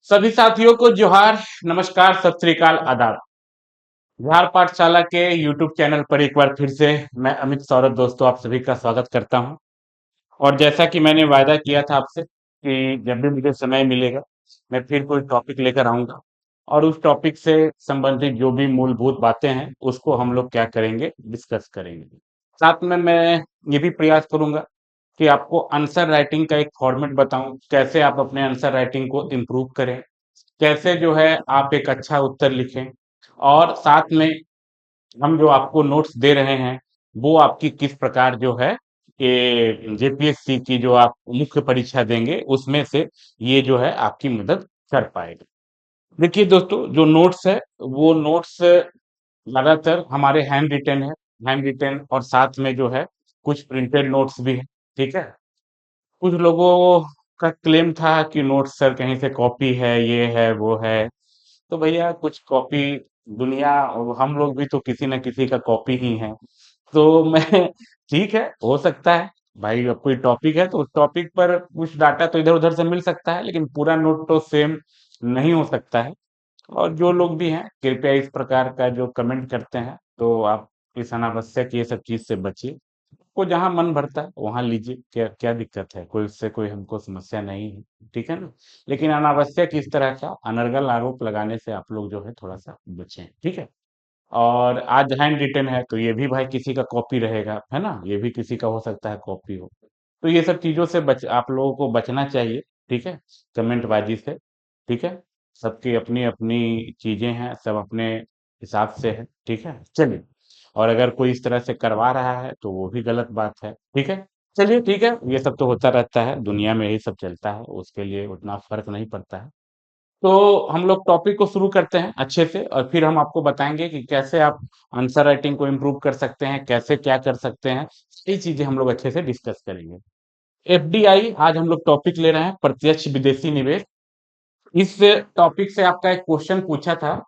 सभी साथियों को जोहार, नमस्कार, सत श्री अकाल, आदाब। बिहार पाठशाला के यूट्यूब चैनल पर एक बार फिर से मैं अमित सौरभ दोस्तों आप सभी का स्वागत करता हूं। और जैसा कि मैंने वायदा किया था आपसे कि जब भी मुझे समय मिलेगा मैं फिर कोई टॉपिक लेकर आऊंगा और उस टॉपिक से संबंधित जो भी मूलभूत बातें हैं उसको हम लोग क्या करेंगे, डिस्कस करेंगे। साथ में मैं ये भी प्रयास करूंगा कि आपको आंसर राइटिंग का एक फॉर्मेट बताऊं, कैसे आप अपने आंसर राइटिंग को इम्प्रूव करें, कैसे जो है आप एक अच्छा उत्तर लिखें। और साथ में हम जो आपको नोट्स दे रहे हैं वो आपकी किस प्रकार जो है ये जेपीएससी की जो आप मुख्य परीक्षा देंगे उसमें से ये जो है आपकी मदद कर पाएगा। देखिए दोस्तों, जो नोट्स है वो नोट्स ज्यादातर हमारे हैंड रिटन है, हैंड रिटन और साथ में जो है कुछ प्रिंटेड नोट्स भी है। ठीक है। कुछ लोगों का क्लेम था कि नोट्स सर कहीं से कॉपी है, ये है वो है। तो भैया कुछ कॉपी, दुनिया हम लोग भी तो किसी न किसी का कॉपी ही हैं। तो मैं ठीक है, हो सकता है भाई, अब कोई टॉपिक है तो उस टॉपिक पर कुछ डाटा तो इधर उधर से मिल सकता है, लेकिन पूरा नोट तो सेम नहीं हो सकता है। और जो लोग भी हैं कृपया इस प्रकार का जो कमेंट करते हैं तो आप इस अनावश्यक ये सब चीज से बचिए। को जहां मन भरता है वहां लीजिए, क्या क्या दिक्कत है, कोई उससे कोई हमको समस्या नहीं है। ठीक है ना। लेकिन अनावश्यक इस तरह का अनर्गल आरोप लगाने से आप लोग जो है थोड़ा सा बचें। ठीक है। और आज हैंड रिटन है तो ये भी भाई किसी का कॉपी रहेगा, है ना, ये भी किसी का हो सकता है कॉपी हो। तो ये सब चीजों से आप लोगों को बचना चाहिए। ठीक है। कमेंटबाजी से। ठीक है। सबकी अपनी अपनी चीजें हैं, सब अपने हिसाब से है। ठीक है, चलिए। और अगर कोई इस तरह से करवा रहा है तो वो भी गलत बात है। ठीक है। चलिए ठीक है, ये सब तो होता रहता है, दुनिया में यही सब चलता है, उसके लिए उतना फर्क नहीं पड़ता है। तो हम लोग टॉपिक को शुरू करते हैं अच्छे से और फिर हम आपको बताएंगे कि कैसे आप आंसर राइटिंग को इम्प्रूव कर सकते हैं, कैसे क्या कर सकते हैं। ये चीजें हम लोग अच्छे से डिस्कस करेंगे। एफडीआई आज हम लोग टॉपिक ले रहे हैं, प्रत्यक्ष विदेशी निवेश। इस टॉपिक से आपका एक क्वेश्चन पूछा था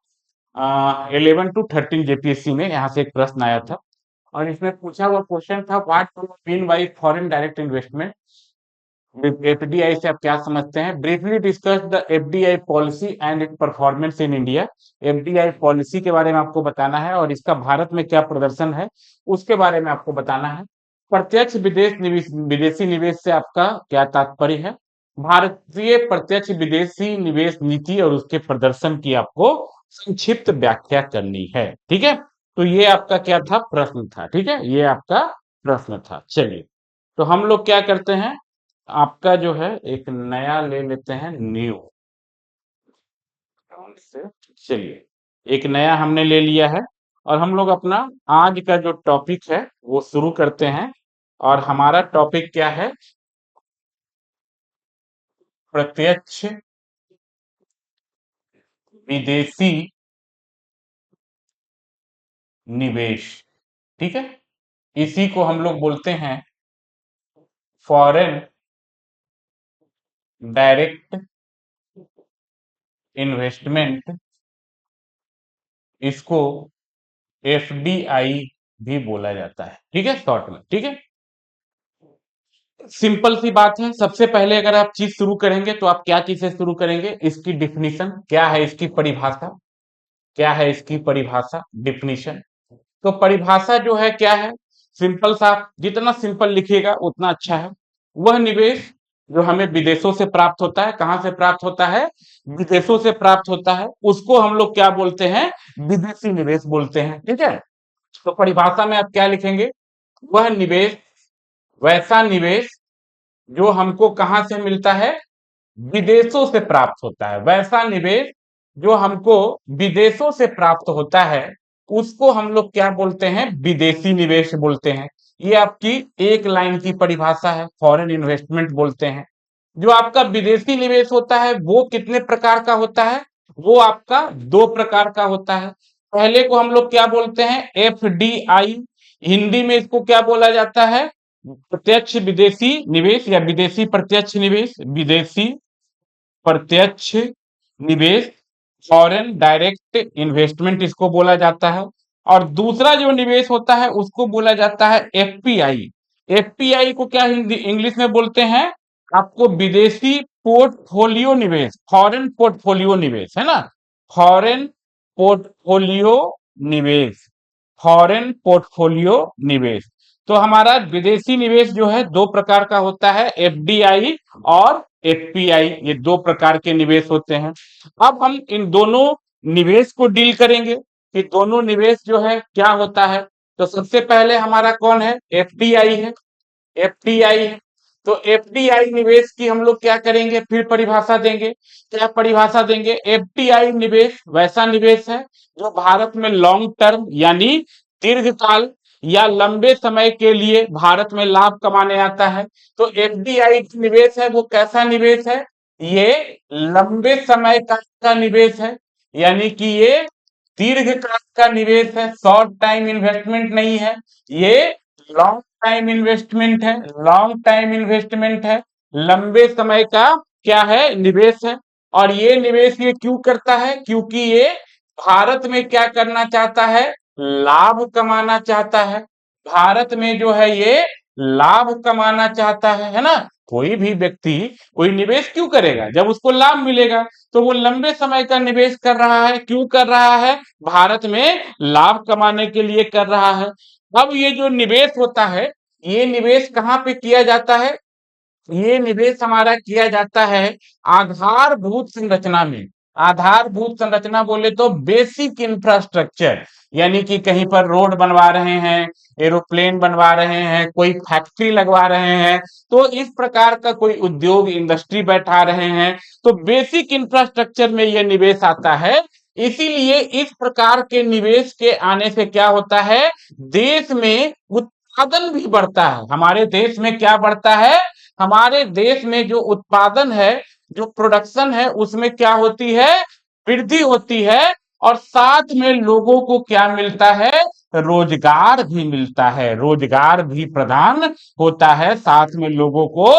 11 to 13 जेपीएससी में, यहाँ से एक प्रश्न आया था। और इसमें पूछा हुआ क्वेश्चन था, what do you mean by foreign direct investment. FDI से आप क्या समझते हैं? Briefly discuss the FDI policy and it performance in India. FDI policy के बारे में आपको बताना है और इसका भारत में क्या प्रदर्शन है उसके बारे में आपको बताना है। प्रत्यक्ष विदेश निवेश, विदेशी निवेश से आपका क्या तात्पर्य है? भारतीय प्रत्यक्ष विदेशी निवेश नीति और उसके प्रदर्शन की आपको संक्षिप्त व्याख्या करनी है। ठीक है। तो ये आपका क्या था, प्रश्न था। ठीक है, ये आपका प्रश्न था। चलिए, तो हम लोग क्या करते हैं, आपका जो है एक नया ले लेते हैं, न्यू से। चलिए, एक नया हमने ले लिया है और हम लोग अपना आज का जो टॉपिक है वो शुरू करते हैं। और हमारा टॉपिक क्या है? प्रत्यक्ष विदेशी निवेश। ठीक है। इसी को हम लोग बोलते हैं फॉरेन डायरेक्ट इन्वेस्टमेंट। इसको एफडीआई भी बोला जाता है। ठीक है, शॉर्ट में। ठीक है। सिंपल सी बात है, सबसे पहले अगर आप चीज शुरू करेंगे तो आप क्या चीज से शुरू करेंगे? इसकी डिफिनीशन क्या है, इसकी परिभाषा क्या है, इसकी परिभाषा, डिफिनीशन। तो परिभाषा जो है क्या है, सिंपल सा, जितना सिंपल लिखिएगा उतना अच्छा है। वह निवेश जो हमें विदेशों से प्राप्त होता है, कहां से प्राप्त होता है? विदेशों से प्राप्त होता है, उसको हम लोग क्या बोलते हैं? विदेशी निवेश बोलते हैं। ठीक है। तो परिभाषा में आप क्या लिखेंगे? वह निवेश, वैसा निवेश जो हमको कहां से मिलता है? विदेशों से प्राप्त होता है। वैसा निवेश जो हमको विदेशों से प्राप्त होता है उसको हम लोग क्या बोलते हैं? विदेशी निवेश बोलते हैं। ये आपकी एक लाइन की परिभाषा है, फॉरेन इन्वेस्टमेंट बोलते हैं। जो आपका विदेशी निवेश होता है वो कितने प्रकार का होता है? वो आपका दो प्रकार का होता है। पहले को हम लोग क्या बोलते हैं? एफडीआई। हिंदी में इसको क्या बोला जाता है? प्रत्यक्ष विदेशी निवेश या विदेशी प्रत्यक्ष निवेश, विदेशी प्रत्यक्ष निवेश, फॉरेन डायरेक्ट इन्वेस्टमेंट इसको बोला जाता है। और दूसरा जो निवेश होता है उसको बोला जाता है एफपीआई। एफपीआई को क्या हिंदी इंग्लिश में बोलते हैं? आपको विदेशी पोर्टफोलियो निवेश, फॉरेन पोर्टफोलियो निवेश, है ना? फॉरेन पोर्टफोलियो निवेश, फॉरेन पोर्टफोलियो निवेश। तो हमारा विदेशी निवेश जो है दो प्रकार का होता है, एफडीआई और एफपीआई, ये दो प्रकार के निवेश होते हैं। अब हम इन दोनों निवेश को डील करेंगे कि दोनों निवेश जो है क्या होता है। तो सबसे पहले हमारा कौन है? एफडीआई है, एफडीआई है। तो एफडीआई निवेश की हम लोग क्या करेंगे, फिर परिभाषा देंगे। क्या परिभाषा देंगे? एफडीआई निवेश वैसा निवेश है जो भारत में लॉन्ग टर्म यानी दीर्घकाल या लंबे समय के लिए भारत में लाभ कमाने आता है। तो एफडीआई निवेश है वो कैसा निवेश है? ये लंबे समय का निवेश है, यानी कि ये दीर्घकाल का निवेश है, शॉर्ट टाइम इन्वेस्टमेंट नहीं है, ये लॉन्ग टाइम इन्वेस्टमेंट है, लॉन्ग टाइम इन्वेस्टमेंट है, लंबे समय का क्या है? निवेश है। और ये निवेश ये क्यों करता है? क्योंकि ये भारत में क्या करना चाहता है? लाभ कमाना चाहता है। भारत में जो है ये लाभ कमाना चाहता है ना? कोई भी व्यक्ति कोई निवेश क्यों करेगा? जब उसको लाभ मिलेगा। तो वो लंबे समय का निवेश कर रहा है। क्यों कर रहा है? भारत में लाभ कमाने के लिए कर रहा है। अब ये जो निवेश होता है, ये निवेश कहाँ पे किया जाता है? ये निवेश हमारा किया जाता है आधारभूत संरचना में। आधारभूत संरचना बोले तो बेसिक इंफ्रास्ट्रक्चर, यानी कि कहीं पर रोड बनवा रहे हैं, एरोप्लेन बनवा रहे हैं, कोई फैक्ट्री लगवा रहे हैं, तो इस प्रकार का कोई उद्योग इंडस्ट्री बैठा रहे हैं, तो बेसिक इंफ्रास्ट्रक्चर में यह निवेश आता है। इसीलिए इस प्रकार के निवेश के आने से क्या होता है? देश में उत्पादन भी बढ़ता है। हमारे देश में क्या बढ़ता है? हमारे देश में जो उत्पादन है, जो प्रोडक्शन है, उसमें क्या होती है? वृद्धि होती है। और साथ में लोगों को क्या मिलता है? रोजगार भी मिलता है, रोजगार भी प्रदान होता है, साथ में लोगों को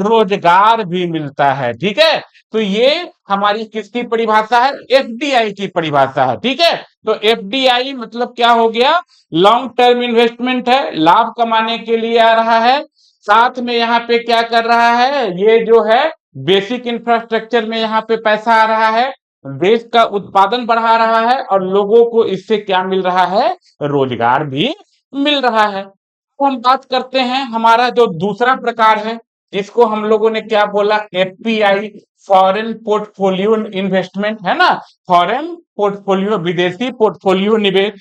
रोजगार भी मिलता है। ठीक है, तो ये हमारी किसकी परिभाषा है? एफडीआई की परिभाषा है। ठीक है, तो एफडीआई मतलब क्या हो गया? लॉन्ग टर्म इन्वेस्टमेंट है, लाभ कमाने के लिए आ रहा है। साथ में यहाँ पे क्या कर रहा है? ये जो है बेसिक इंफ्रास्ट्रक्चर में यहाँ पे पैसा आ रहा है, देश का उत्पादन बढ़ा रहा है, और लोगों को इससे क्या मिल रहा है? रोजगार भी मिल रहा है। तो हम बात करते हैं हमारा जो दूसरा प्रकार है, जिसको हम लोगों ने क्या बोला? एफपीआई, फॉरेन पोर्टफोलियो इन्वेस्टमेंट, है ना? फॉरेन पोर्टफोलियो, विदेशी पोर्टफोलियो निवेश।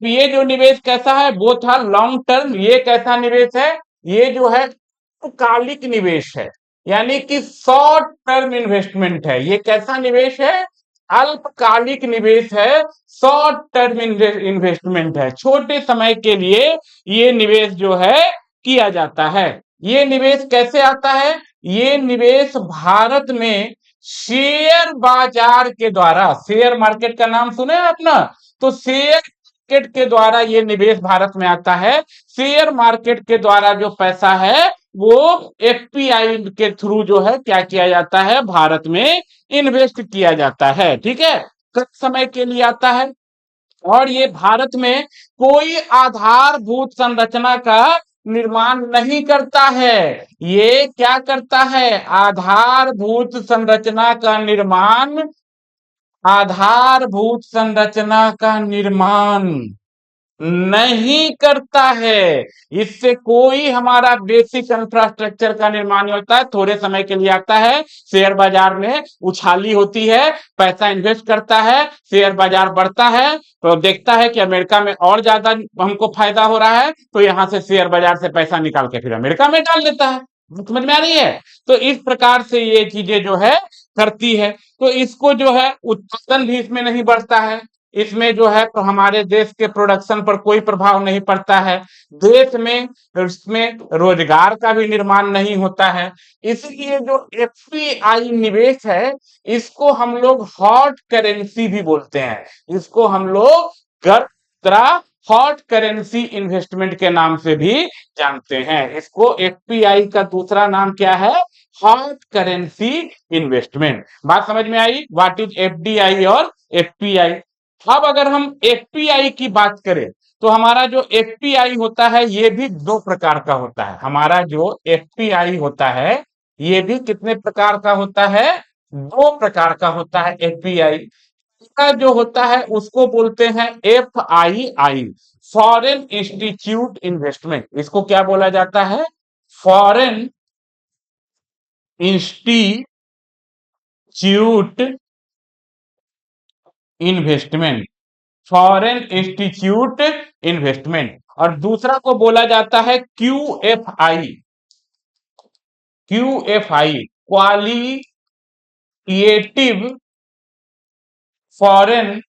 तो ये जो निवेश कैसा है? वो था लॉन्ग टर्म। ये कैसा निवेश है? ये जो है अल्पकालिक निवेश है, यानी कि शॉर्ट टर्म इन्वेस्टमेंट है। ये कैसा निवेश है? अल्पकालिक निवेश है, शॉर्ट टर्म इन्वेस्टमेंट है, छोटे समय के लिए ये निवेश जो है किया जाता है। ये निवेश कैसे आता है? ये निवेश भारत में शेयर बाजार के द्वारा, शेयर मार्केट का नाम सुने आप ना? तो शेयर मार्केट के द्वारा ये निवेश भारत में आता है। शेयर मार्केट के द्वारा जो पैसा है वो एफपीआई के थ्रू जो है क्या किया जाता है? भारत में इन्वेस्ट किया जाता है। ठीक है, कुछ समय के लिए आता है, और ये भारत में कोई आधारभूत संरचना का निर्माण नहीं करता है। ये क्या करता है? आधारभूत संरचना का निर्माण, आधारभूत संरचना का निर्माण नहीं करता है। इससे कोई हमारा बेसिक इंफ्रास्ट्रक्चर का निर्माण नहीं होता है। थोड़े समय के लिए आता है, शेयर बाजार में उछाली होती है, पैसा इन्वेस्ट करता है, शेयर बाजार बढ़ता है, तो देखता है कि अमेरिका में और ज्यादा हमको फायदा हो रहा है, तो यहां से शेयर बाजार से पैसा निकाल के फिर अमेरिका में डाल देता है। समझ में आ रही है? तो इस प्रकार से ये चीजें जो है करती है। तो इसको जो है उत्पादन भी इसमें नहीं बढ़ता है, इसमें जो है तो हमारे देश के प्रोडक्शन पर कोई प्रभाव नहीं पड़ता है, देश में इसमें रोजगार का भी निर्माण नहीं होता है। इसलिए जो एफपीआई निवेश है, इसको हम लोग हॉट करेंसी भी बोलते हैं। इसको हम लोग गर्म हॉट करेंसी इन्वेस्टमेंट के नाम से भी जानते हैं। इसको एफपीआई का दूसरा नाम क्या है? Hot currency investment. बात समझ में आई? व्हाट इज एफडीआई और एफपीआई। अब अगर हम एफपीआई की बात करें, तो हमारा जो एफपीआई होता है ये भी दो प्रकार का होता है। हमारा जो एफपीआई होता है ये भी कितने प्रकार का होता है? दो प्रकार का होता है एफपीआई। इसका जो होता है उसको बोलते हैं एफआईआई, फॉरेन इंस्टीट्यूट इन्वेस्टमेंट। इसको क्या बोला जाता है? Foreign institute investment, foreign institute investment. और दूसरा को बोला जाता है QFI, QFI qualitative foreign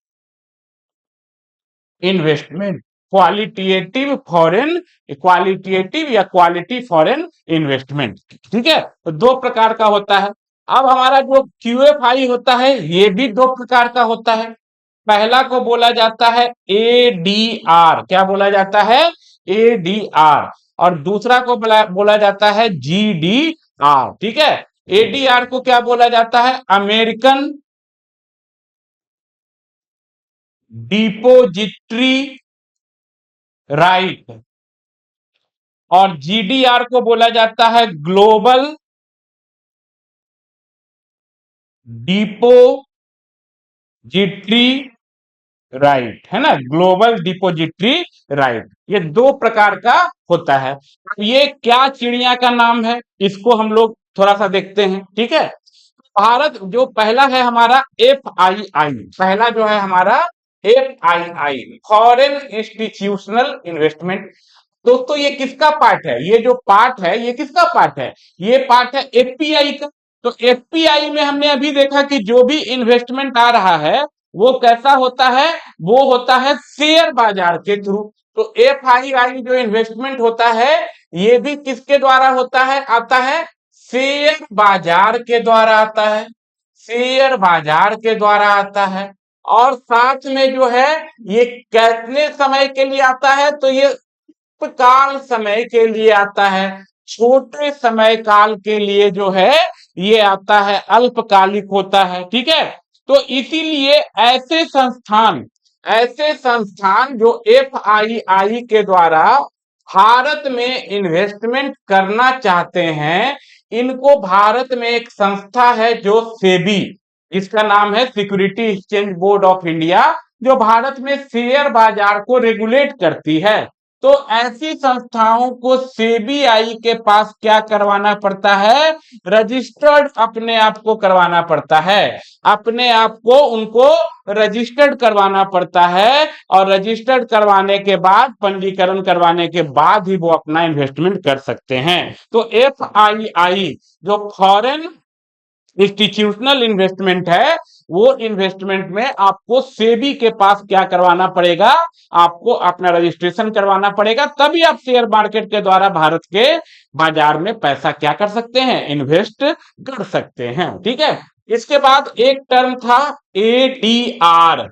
investment, qualitative foreign, qualitative या क्वालिटी फॉरेन इन्वेस्टमेंट। ठीक है, तो दो प्रकार का होता है। अब हमारा जो क्यूएफआई होता है ये भी दो प्रकार का होता है। पहला को बोला जाता है एडीआर, क्या बोला जाता है? एडीआर। और दूसरा को बोला जाता है जीडीआर। ठीक है, एडीआर को क्या बोला जाता है? American depository right. और जीडीआर को बोला जाता है ग्लोबल डिपोजिटरी राइट, है ना, ग्लोबल डिपोजिटरी राइट। ये दो प्रकार का होता है। अब ये क्या चिड़िया का नाम है इसको हम लोग थोड़ा सा देखते हैं। ठीक है, भारत जो पहला है हमारा एफ आई आई, पहला जो है हमारा F I I, foreign institutional investment. दोस्तों ये किसका पार्ट है? ये जो पार्ट है ये किसका पार्ट है? ये पार्ट है एफपीआई का। तो एफपीआई में हमने अभी देखा कि जो भी इन्वेस्टमेंट आ रहा है वो कैसा होता है? वो होता है शेयर बाजार के थ्रू। तो एफआईआई जो इन्वेस्टमेंट होता है ये भी किसके द्वारा होता है? आता है शेयर बाजार के द्वारा आता है, शेयर बाजार के द्वारा आता है। और साथ में जो है ये कितने समय के लिए आता है? तो ये काल समय के लिए आता है, छोटे समय काल के लिए जो है ये आता है, अल्पकालिक होता है। ठीक है, तो इसीलिए ऐसे संस्थान जो एफआईआई के द्वारा भारत में इन्वेस्टमेंट करना चाहते हैं, इनको भारत में एक संस्था है जो सेबी, इसका नाम है security exchange board of India, जो भारत में शेयर बाजार को रेगुलेट करती है। तो ऐसी संस्थाओं को सीबीआई के पास क्या करवाना पड़ता है? रजिस्टर्ड अपने आप को करवाना पड़ता है, अपने आप को उनको रजिस्टर्ड करवाना पड़ता है। और रजिस्टर्ड करवाने के बाद, पंजीकरण करवाने के बाद ही वो अपना इन्वेस्टमेंट कर सकते हैं। तो एफआईआई जो फॉरेन इंस्टीट्यूशनल इन्वेस्टमेंट है, वो इन्वेस्टमेंट में आपको सेबी के पास क्या करवाना पड़ेगा? आपको अपना रजिस्ट्रेशन करवाना पड़ेगा, तभी आप शेयर मार्केट के द्वारा भारत के बाजार में पैसा क्या कर सकते हैं? इन्वेस्ट कर सकते हैं। ठीक है, इसके बाद एक टर्म था एडीआर।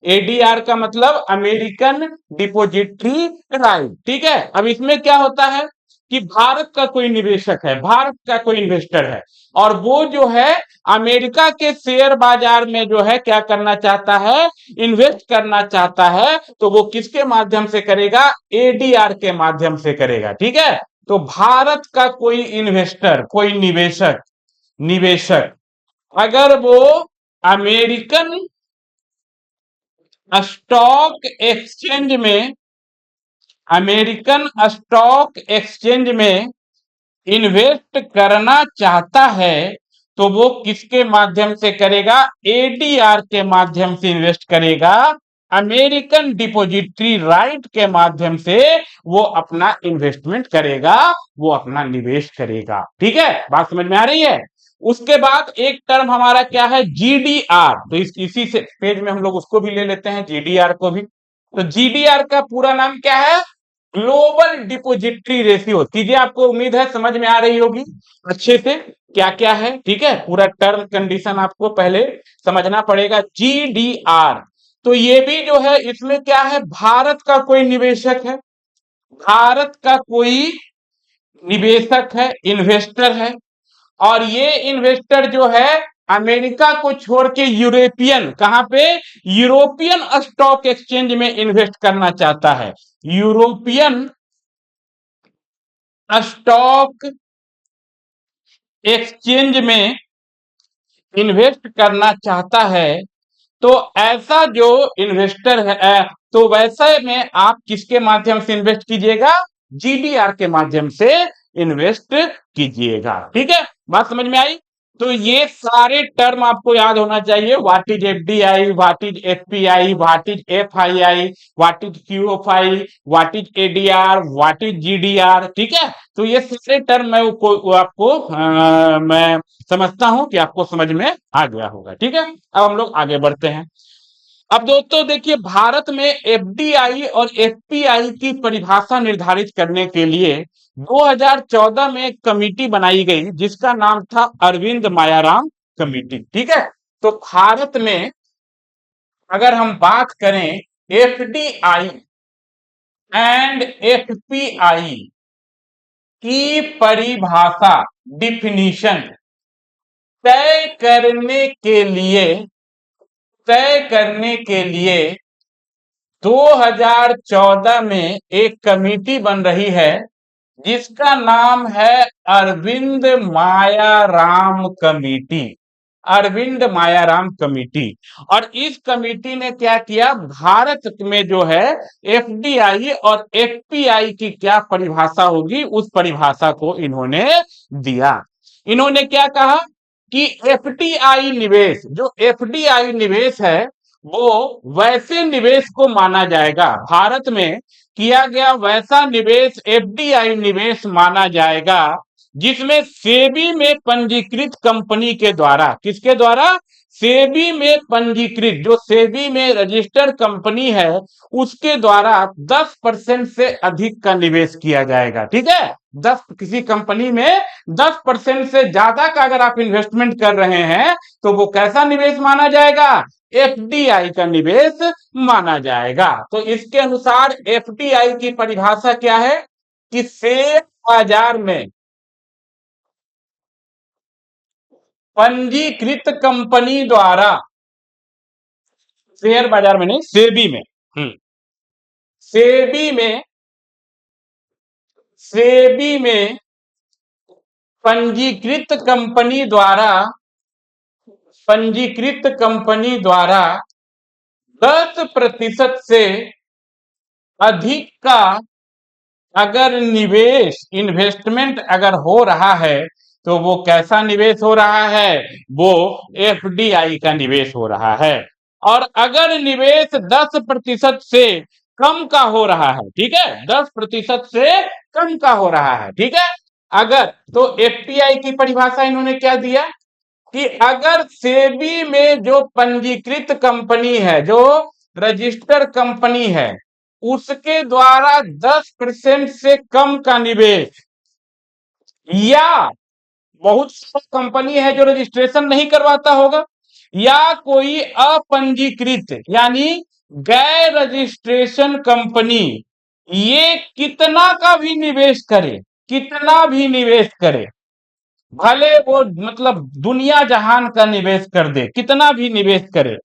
एडीआर का मतलब अमेरिकन डिपोजिटरी राइट। ठीक है, अब इसमें क्या होता है कि भारत का कोई निवेशक है, भारत का कोई इन्वेस्टर है, और वो जो है अमेरिका के शेयर बाजार में जो है क्या करना चाहता है? इन्वेस्ट करना चाहता है। तो वो किसके माध्यम से करेगा? एडीआर के माध्यम से करेगा। ठीक है, तो भारत का कोई इन्वेस्टर, कोई निवेशक निवेशक अगर वो अमेरिकन स्टॉक एक्सचेंज में, अमेरिकन स्टॉक एक्सचेंज में इन्वेस्ट करना चाहता है, तो वो किसके माध्यम से करेगा? एडीआर के माध्यम से इन्वेस्ट करेगा, अमेरिकन डिपोजिटरी राइट के माध्यम से वो अपना इन्वेस्टमेंट करेगा, वो अपना निवेश करेगा। ठीक है, बात समझ में आ रही है? उसके बाद एक टर्म हमारा क्या है? जीडीआर। तो इसी से पेज में हम लोग उसको भी ले लेते हैं, जीडीआर को भी। तो जीडीआर का पूरा नाम क्या है? Global depository ratio. चीजें आपको उम्मीद है समझ में आ रही होगी अच्छे से, क्या क्या है। ठीक है, पूरा टर्म कंडीशन आपको पहले समझना पड़ेगा। जीडीआर, तो ये भी जो है इसमें क्या है? भारत का कोई निवेशक है, भारत का कोई निवेशक है, इन्वेस्टर है, और ये इन्वेस्टर जो है अमेरिका को छोड़ के यूरोपियन, कहां पे? यूरोपियन स्टॉक एक्सचेंज में इन्वेस्ट करना चाहता है। यूरोपियन स्टॉक एक्सचेंज में इन्वेस्ट करना चाहता है, तो ऐसा जो इन्वेस्टर है, तो वैसे में आप किसके माध्यम से इन्वेस्ट कीजिएगा? जीडीआर के माध्यम से इन्वेस्ट कीजिएगा। ठीक है, बात समझ में आई? तो ये सारे टर्म आपको याद होना चाहिए। What is FDI, what is FPI, what is FII, what is QFI, what is ADR, what is GDR. ठीक है, तो ये सारे टर्म आपको मैं समझता हूं कि आपको समझ में आ गया होगा। ठीक है, अब हम लोग आगे बढ़ते हैं। अब दोस्तों देखिए, भारत में एफडीआई और एफपीआई की परिभाषा निर्धारित करने के लिए 2014 में एक कमेटी बनाई गई, जिसका नाम था अरविंद मायाराम कमेटी। ठीक है, तो भारत में अगर हम बात करें एफडीआई एंड एफपीआई की परिभाषा, डिफिनीशन तय करने के लिए तय करने के लिए 2014 में एक कमेटी बन रही है, जिसका नाम है अरविंद मायाराम कमेटी। अरविंद मायाराम कमेटी। और इस कमेटी ने क्या किया? भारत में जो है एफडीआई और एफपीआई की क्या परिभाषा होगी, उस परिभाषा को इन्होंने दिया। इन्होंने क्या कहा कि एफडीआई निवेश, जो एफडीआई निवेश है, वो वैसे निवेश को माना जाएगा, भारत में किया गया वैसा निवेश एफडीआई निवेश माना जाएगा, जिसमें सेबी में पंजीकृत कंपनी के द्वारा, किसके द्वारा? सेबी में पंजीकृत, जो सेबी में रजिस्टर्ड कंपनी है, उसके द्वारा 10% से अधिक का निवेश किया जाएगा। ठीक है, 10, किसी कंपनी में 10% से ज्यादा का अगर आप इन्वेस्टमेंट कर रहे हैं, तो वो कैसा निवेश माना जाएगा? एफडीआई का निवेश माना जाएगा। तो इसके अनुसार एफडीआई की परिभाषा क्या है कि शेयर बाजार में पंजीकृत कंपनी द्वारा, शेयर बाजार में नहीं, सेबी में, सेबी में सेबी में पंजीकृत कंपनी द्वारा पंजीकृत कंपनी द्वारा 10% से अधिक का अगर निवेश, इन्वेस्टमेंट अगर हो रहा है, तो वो कैसा निवेश हो रहा है? वो एफडीआई का निवेश हो रहा है। और अगर निवेश 10% से कम का हो रहा है, ठीक है, 10% से कम का हो रहा है, ठीक है, अगर, तो एफपीआई की परिभाषा इन्होंने क्या दिया कि अगर सेबी में जो पंजीकृत कंपनी है, जो रजिस्टर्ड कंपनी है, उसके द्वारा 10% से कम का निवेश, या बहुत सी कंपनी है जो रजिस्ट्रेशन नहीं करवाता होगा, या कोई अपंजीकृत यानी गैर रजिस्ट्रेशन कंपनी, ये कितना का भी निवेश करे, कितना भी निवेश करे, भले वो मतलब दुनिया जहान का निवेश कर दे, कितना भी निवेश करे,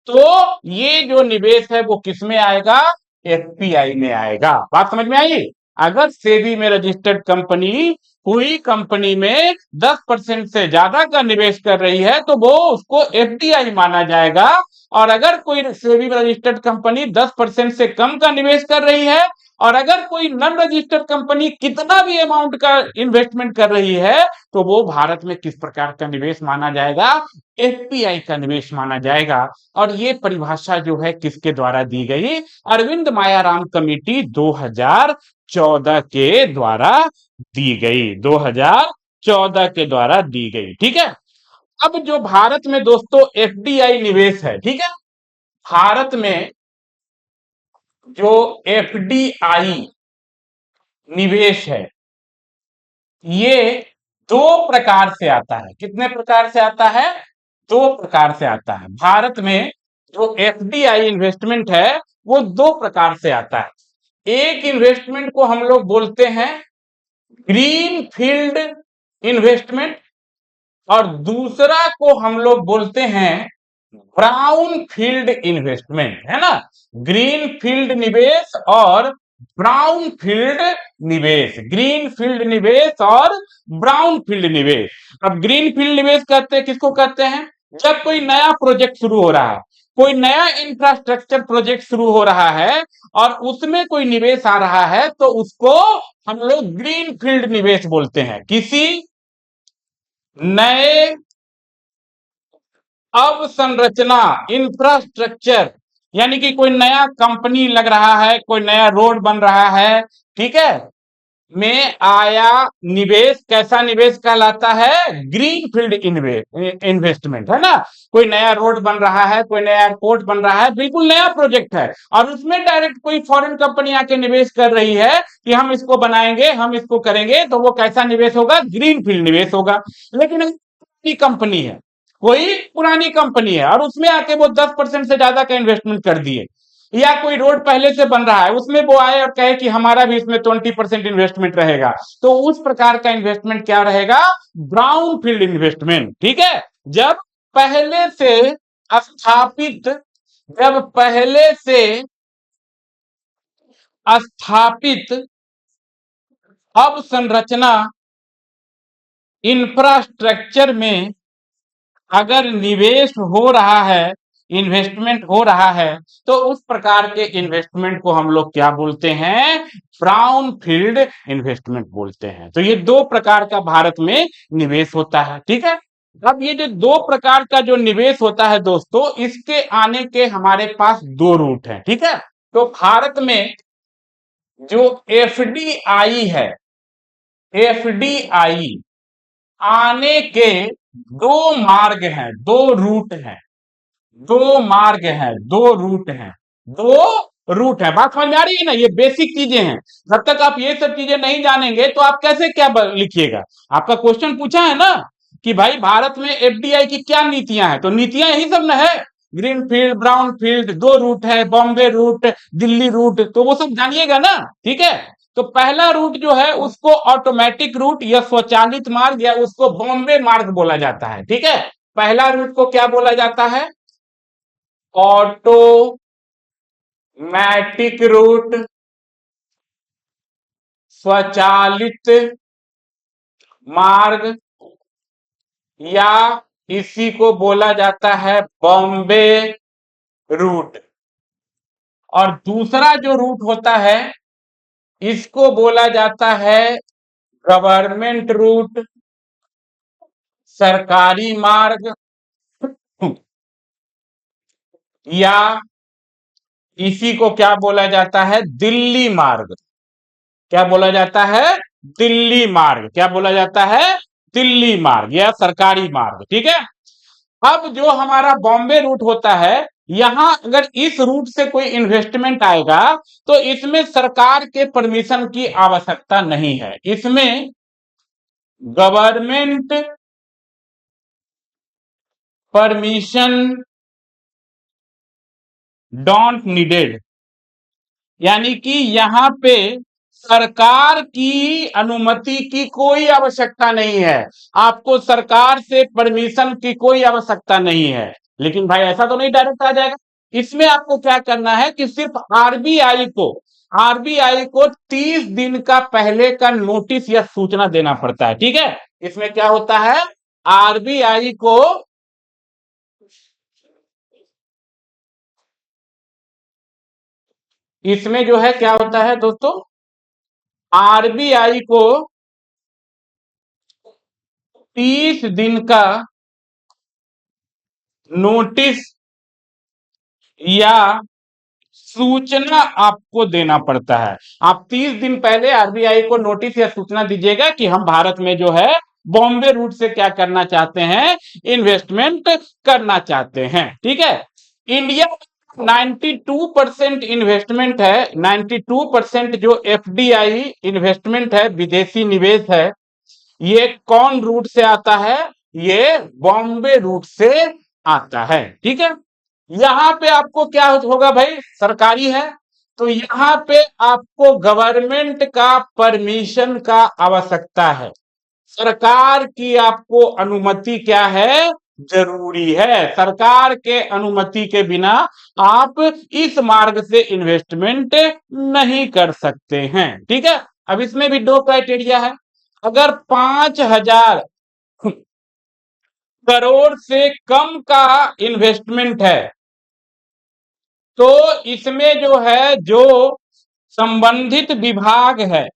तो ये जो निवेश है वो किस में आएगा? एफपीआई में आएगा। बात समझ में आई? अगर सेबी में रजिस्टर्ड कंपनी कोई कंपनी में 10% से ज्यादा का निवेश कर रही है, तो वो उसको एफडीआई माना जाएगा। और अगर कोई सेबी में रजिस्टर्ड कंपनी 10% से कम का निवेश कर रही है, और अगर कोई नॉन रजिस्टर्ड कंपनी कितना भी अमाउंट का इन्वेस्टमेंट कर रही है, तो वो भारत में किस प्रकार का निवेश माना जाएगा? एफपीआई का निवेश माना जाएगा। और ये परिभाषा जो है किसके द्वारा दी गई? अरविंद मायाराम कमेटी 2014 के द्वारा दी गई, 2014 के द्वारा दी गई। ठीक है, अब जो भारत में दोस्तों एफडीआई निवेश है, ठीक है, भारत में जो एफडीआई निवेश है, ये दो प्रकार से आता है। कितने प्रकार से आता है? दो प्रकार से आता है। भारत में जो एफडीआई इन्वेस्टमेंट है, वो दो प्रकार से आता है। एक इन्वेस्टमेंट को हम लोग बोलते हैं ग्रीन फील्ड इन्वेस्टमेंट, और दूसरा को हम लोग बोलते हैं ब्राउन फील्ड इन्वेस्टमेंट, है ना। ग्रीन फील्ड निवेश और ब्राउन फील्ड निवेश, ग्रीन फील्ड निवेश और ब्राउन फील्ड निवेश। अब ग्रीन फील्ड निवेश कहते हैं किसको कहते हैं, जब कोई नया प्रोजेक्ट शुरू हो रहा है, कोई नया इंफ्रास्ट्रक्चर प्रोजेक्ट शुरू हो रहा है और उसमें कोई निवेश आ रहा है तो उसको हम लोग ग्रीन फील्ड निवेश बोलते हैं। किसी नए अवसंरचना, इंफ्रास्ट्रक्चर, यानी कि कोई नया कंपनी लग रहा है, कोई नया रोड बन रहा है, ठीक है, में आया निवेश, कैसा निवेश कहलाता है, ग्रीन फील्ड इन्वेस्टमेंट, है ना। कोई नया रोड बन रहा है, कोई नया एयरपोर्ट बन रहा है, बिल्कुल नया प्रोजेक्ट है और उसमें डायरेक्ट कोई फॉरेन कंपनी आके निवेश कर रही है कि हम इसको बनाएंगे, हम इसको करेंगे, तो वो कैसा निवेश होगा, ग्रीन फील्ड निवेश होगा। लेकिन कंपनी है, कोई पुरानी कंपनी है और उसमें आके वो 10% से ज्यादा का इन्वेस्टमेंट कर दिए, या कोई रोड पहले से बन रहा है उसमें वो आए और कहे कि हमारा भी इसमें 20% इन्वेस्टमेंट रहेगा, तो उस प्रकार का इन्वेस्टमेंट क्या रहेगा, ब्राउन फील्ड इन्वेस्टमेंट। ठीक है, जब पहले से स्थापित, जब पहले से स्थापित अवसंरचना इंफ्रास्ट्रक्चर में अगर निवेश हो रहा है, इन्वेस्टमेंट हो रहा है, तो उस प्रकार के इन्वेस्टमेंट को हम लोग क्या बोलते हैं, ब्राउन फील्ड इन्वेस्टमेंट बोलते हैं। तो ये दो प्रकार का भारत में निवेश होता है। ठीक है, अब ये जो दो प्रकार का जो निवेश होता है दोस्तों, इसके आने के हमारे पास दो रूट हैं। ठीक है, तो भारत में जो एफडीआई है, एफडीआई आने के दो मार्ग हैं, दो रूट हैं, दो मार्ग हैं, दो रूट हैं, दो रूट है। बात समझ में आ रही है ना, ये बेसिक चीजें हैं। जब तक आप ये सब चीजें नहीं जानेंगे तो आप कैसे क्या लिखिएगा। आपका क्वेश्चन पूछा है ना कि भाई भारत में एफडीआई की क्या नीतियां हैं, तो नीतियां यही सब ना है, ग्रीन फील्ड, ब्राउन फील्ड, दो रूट है, बॉम्बे रूट, दिल्ली रूट, तो वो सब जानिएगा ना। ठीक है, तो पहला रूट जो है उसको ऑटोमेटिक रूट या स्वचालित मार्ग या उसको बॉम्बे मार्ग बोला जाता है। ठीक है, पहला रूट को क्या बोला जाता है, ऑटोमैटिक रूट, स्वचालित मार्ग, या इसी को बोला जाता है बॉम्बे रूट। और दूसरा जो रूट होता है इसको बोला जाता है गवर्नमेंट रूट, सरकारी मार्ग, या इसी को क्या बोला जाता है, दिल्ली मार्ग। क्या बोला जाता है, दिल्ली मार्ग। क्या बोला जाता है, दिल्ली मार्ग या सरकारी मार्ग। ठीक है, अब जो हमारा बॉम्बे रूट होता है, यहां अगर इस रूट से कोई इन्वेस्टमेंट आएगा तो इसमें सरकार के परमिशन की आवश्यकता नहीं है, इसमें गवर्नमेंट परमिशन डोंट नीडेड, यानी कि यहां पे सरकार की अनुमति की कोई आवश्यकता नहीं है, आपको सरकार से परमिशन की कोई आवश्यकता नहीं है। लेकिन भाई ऐसा तो नहीं डायरेक्ट आ जाएगा, इसमें आपको क्या करना है कि सिर्फ आरबीआई को 30 दिन का पहले का नोटिस या सूचना देना पड़ता है। ठीक है, इसमें क्या होता है, आरबीआई को इसमें जो है क्या होता है दोस्तों, आरबीआई को 30 दिन का नोटिस या सूचना आपको देना पड़ता है। आप 30 दिन पहले आरबीआई को नोटिस या सूचना दीजिएगा कि हम भारत में जो है बॉम्बे रूट से क्या करना चाहते हैं, इन्वेस्टमेंट करना चाहते हैं। ठीक है, इंडिया 92% इन्वेस्टमेंट है, 92% जो एफडीआई इन्वेस्टमेंट है, विदेशी निवेश है, ये कौन रूट से आता है, ये बॉम्बे रूट से आता है। ठीक है, यहां पे आपको क्या होगा भाई, सरकारी है तो यहां पे आपको गवर्नमेंट का परमिशन का आवश्यकता है। सरकार की आपको अनुमति क्या है, जरूरी है। सरकार के अनुमति के बिना आप इस मार्ग से इन्वेस्टमेंट नहीं कर सकते हैं। ठीक है, अब इसमें भी दो क्राइटेरिया है। अगर 5,000 करोड़ से कम का इन्वेस्टमेंट है तो इसमें जो है, जो संबंधित विभाग है,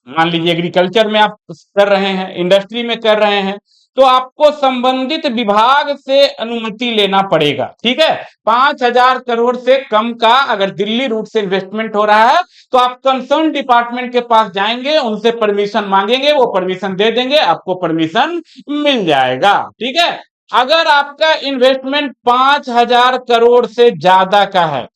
मान लीजिए एग्रीकल्चर में आप कर रहे हैं, इंडस्ट्री में कर रहे हैं, तो आपको संबंधित विभाग से अनुमति लेना पड़ेगा। ठीक है, 5,000 करोड़ से कम का अगर दिल्ली रूट से इन्वेस्टमेंट हो रहा है तो आप कंसर्न डिपार्टमेंट के पास जाएंगे, उनसे परमिशन मांगेंगे, वो परमिशन दे देंगे, आपको परमिशन मिल जाएगा। ठीक है, अगर आपका इन्वेस्टमेंट 5,000 करोड़ से ज्यादा का है,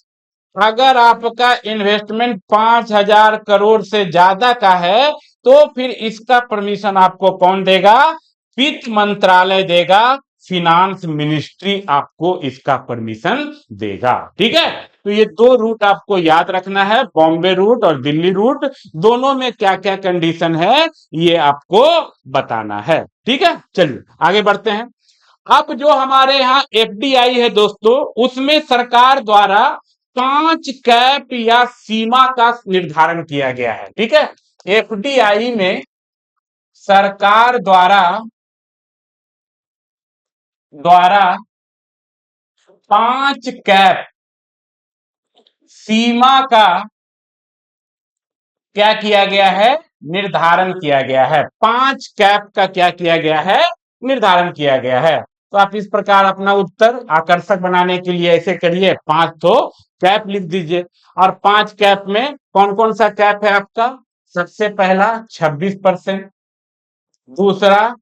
अगर आपका इन्वेस्टमेंट 5,000 करोड़ से ज्यादा का है तो फिर इसका परमिशन आपको कौन देगा, वित्त मंत्रालय देगा, फिनांस मिनिस्ट्री आपको इसका परमिशन देगा। ठीक है, तो ये दो रूट आपको याद रखना है, बॉम्बे रूट और दिल्ली रूट, दोनों में क्या क्या कंडीशन है ये आपको बताना है। ठीक है, चलिए आगे बढ़ते हैं। अब जो हमारे यहाँ एफडीआई है दोस्तों, उसमें सरकार द्वारा 5 कैप या सीमा का निर्धारण किया गया है। ठीक है, एफडीआई में सरकार द्वारा द्वारा 5 कैप सीमा का क्या किया गया है, निर्धारण किया गया है। 5 कैप का क्या किया गया है, निर्धारण किया गया है। तो आप इस प्रकार अपना उत्तर आकर्षक बनाने के लिए ऐसे करिए, 5 तो कैप लिख दीजिए। और 5 कैप में कौन कौन सा कैप है आपका, सबसे पहला 26%, दूसरा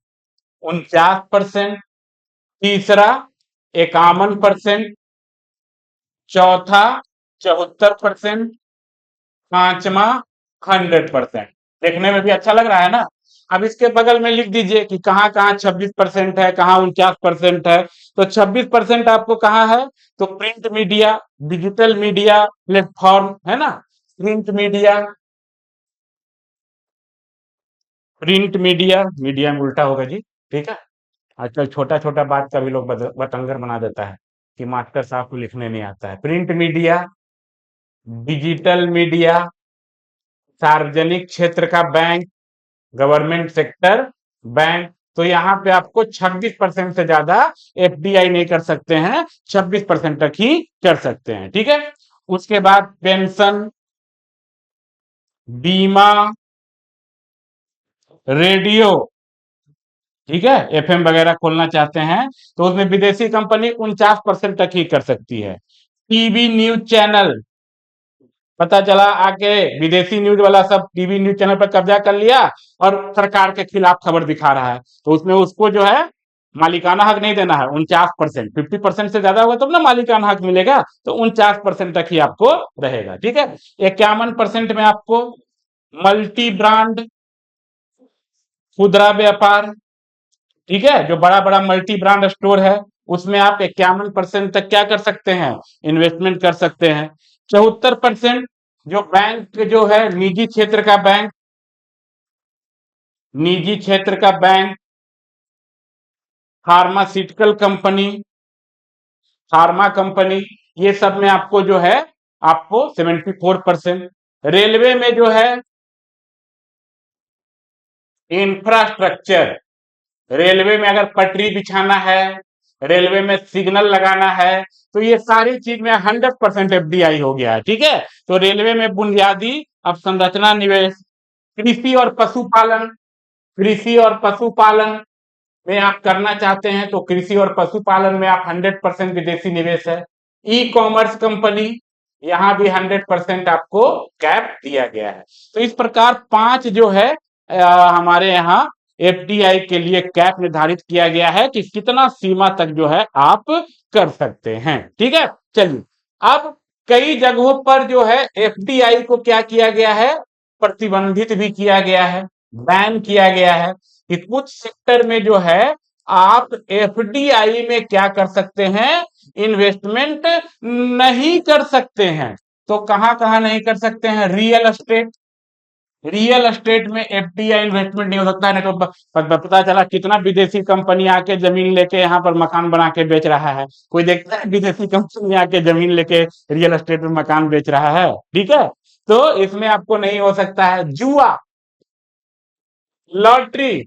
49%, तीसरा 51%, चौथा 74%, पांचवा 100%। देखने में भी अच्छा लग रहा है ना। अब इसके बगल में लिख दीजिए कि कहाँ कहाँ 26% है, कहाँ 49% है। तो 26% आपको कहाँ है, तो print media, digital media platform है ना, print media, print media, media में उल्टा होगा जी। ठीक है, आजकल छोटा छोटा बात का भी लोग बतंगर बना देता है कि मास्टर साहब को लिखने नहीं आता है। प्रिंट मीडिया, डिजिटल मीडिया, सार्वजनिक क्षेत्र का बैंक, गवर्नमेंट सेक्टर बैंक। तो यहाँ पे आपको 26% से ज्यादा एफडीआई नहीं कर सकते हैं, 26% तक ही कर सकते हैं। ठीक है, उसके बाद पेंशन, बीमा, रेडियो, ठीक है, एफएम वगैरह खोलना चाहते हैं तो उसमें विदेशी कंपनी 49% तक ही कर सकती है। टीवी न्यूज चैनल, पता चला आके विदेशी न्यूज वाला सब टीवी न्यूज चैनल पर कब्जा कर लिया और सरकार के खिलाफ खबर दिखा रहा है, तो उसमें उसको जो है मालिकाना हक नहीं देना है। 49%, 50% से ज्यादा होगा तब ना मालिकाना हक मिलेगा, तो 49% तक ही आपको रहेगा। ठीक है, 51% में आपको मल्टी ब्रांड, खुदरा व्यापार, ठीक है, जो बड़ा बड़ा मल्टी ब्रांड स्टोर है उसमें आप 51% तक क्या कर सकते हैं, इन्वेस्टमेंट कर सकते हैं। 74% जो बैंक जो है निजी क्षेत्र का बैंक, निजी क्षेत्र का bank, pharmaceutical company, pharma company, ये सब में आपको जो है आपको 74%। रेलवे में जो है इंफ्रास्ट्रक्चर, रेलवे में अगर पटरी बिछाना है, रेलवे में सिग्नल लगाना है, तो ये सारी चीज में 100% एफडीआई हो गया है। ठीक है, तो रेलवे में बुनियादी अवसंरचना निवेश, कृषि और पशुपालन, कृषि और पशुपालन में आप करना चाहते हैं तो कृषि और पशुपालन में आप 100% विदेशी निवेश है। ई कॉमर्स कंपनी, यहाँ भी 100% आपको कैप दिया गया है। तो इस प्रकार 5 जो है हमारे यहाँ एफडीआई के लिए कैप निर्धारित किया गया है कि कितना सीमा तक जो है आप कर सकते हैं। ठीक है, चलिए अब कई जगहों पर जो है एफडीआई को क्या किया गया है, प्रतिबंधित भी किया गया है, बैन किया गया है कि कुछ सेक्टर में जो है आप एफडीआई में क्या कर सकते हैं, इन्वेस्टमेंट नहीं कर सकते हैं। तो कहां कहां नहीं कर सकते हैं, रियल एस्टेट, रियल एस्टेट में एफडीआई इन्वेस्टमेंट नहीं हो सकता है। नहीं तो पता चला कितना विदेशी कंपनी आके जमीन लेके यहाँ पर मकान बना के बेच रहा है। कोई देखता है विदेशी कंपनी आके जमीन लेके रियल एस्टेट में मकान बेच रहा है? ठीक है, तो इसमें आपको नहीं हो सकता है। जुआ, लॉटरी,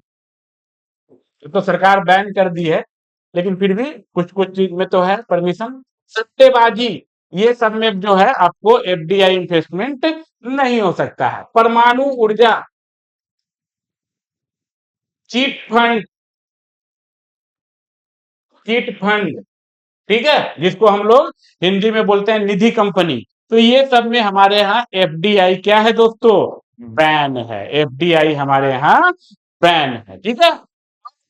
तो सरकार बैन कर दी है, लेकिन फिर भी कुछ कुछ चीज में तो है परमिशन। सट्टेबाजी, ये सब में जो है आपको एफडीआई इन्वेस्टमेंट नहीं हो सकता है। परमाणु ऊर्जा, चीट फंड, चीट फंड, ठीक है, जिसको हम लोग हिंदी में बोलते हैं निधि कंपनी, तो ये सब में हमारे यहाँ एफडीआई क्या है दोस्तों? बैन है। एफडीआई हमारे यहाँ बैन है। ठीक है,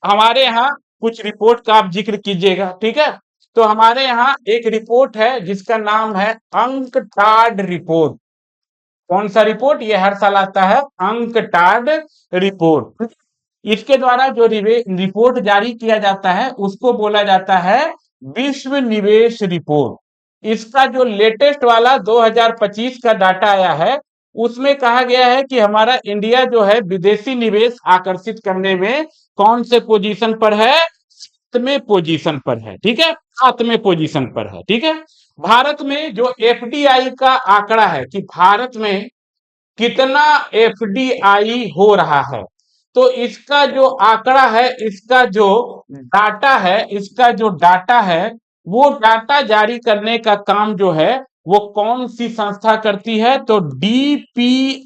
हमारे यहाँ कुछ रिपोर्ट का आप जिक्र कीजिएगा। ठीक है, तो हमारे यहाँ एक रिपोर्ट है जिसका नाम है अंकटाड रिपोर्ट। कौन सा रिपोर्ट? ये हर साल आता है, अंकटाड रिपोर्ट। इसके द्वारा जो रिपोर्ट जारी किया जाता है उसको बोला जाता है विश्व निवेश रिपोर्ट। इसका जो लेटेस्ट वाला 2025 का डाटा आया है उसमें कहा गया है कि हमारा इंडिया जो है विदेशी निवेश आकर्षित करने में कौन से पोजीशन पर है? 7वें पोजीशन पर है। ठीक है, 7वें पोजीशन पर है। ठीक है, भारत में जो एफडीआई का आंकड़ा है कि भारत में कितना एफडीआई हो रहा है, तो इसका जो आंकड़ा है, इसका जो डाटा है, इसका जो डाटा है, वो डाटा जारी करने का काम जो है वो कौन सी संस्था करती है? तो डीपीआईआईटी,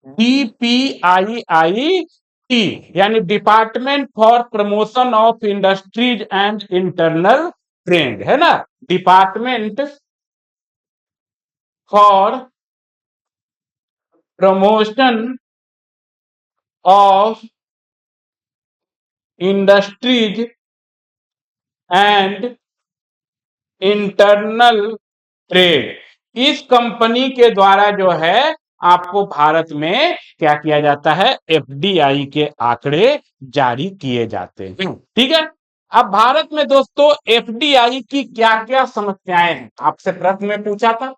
डीपीआईआईटी यानी department for promotion of industries and internal trend, है ना? Department for promotion of industries and internal trade, इस कंपनी के द्वारा जो है आपको भारत में क्या किया जाता है? एफडीआई के आंकड़े जारी किए जाते हैं। ठीक है, अब भारत में दोस्तों एफडीआई की क्या क्या समस्याएं हैं, आपसे प्रश्न में पूछा था।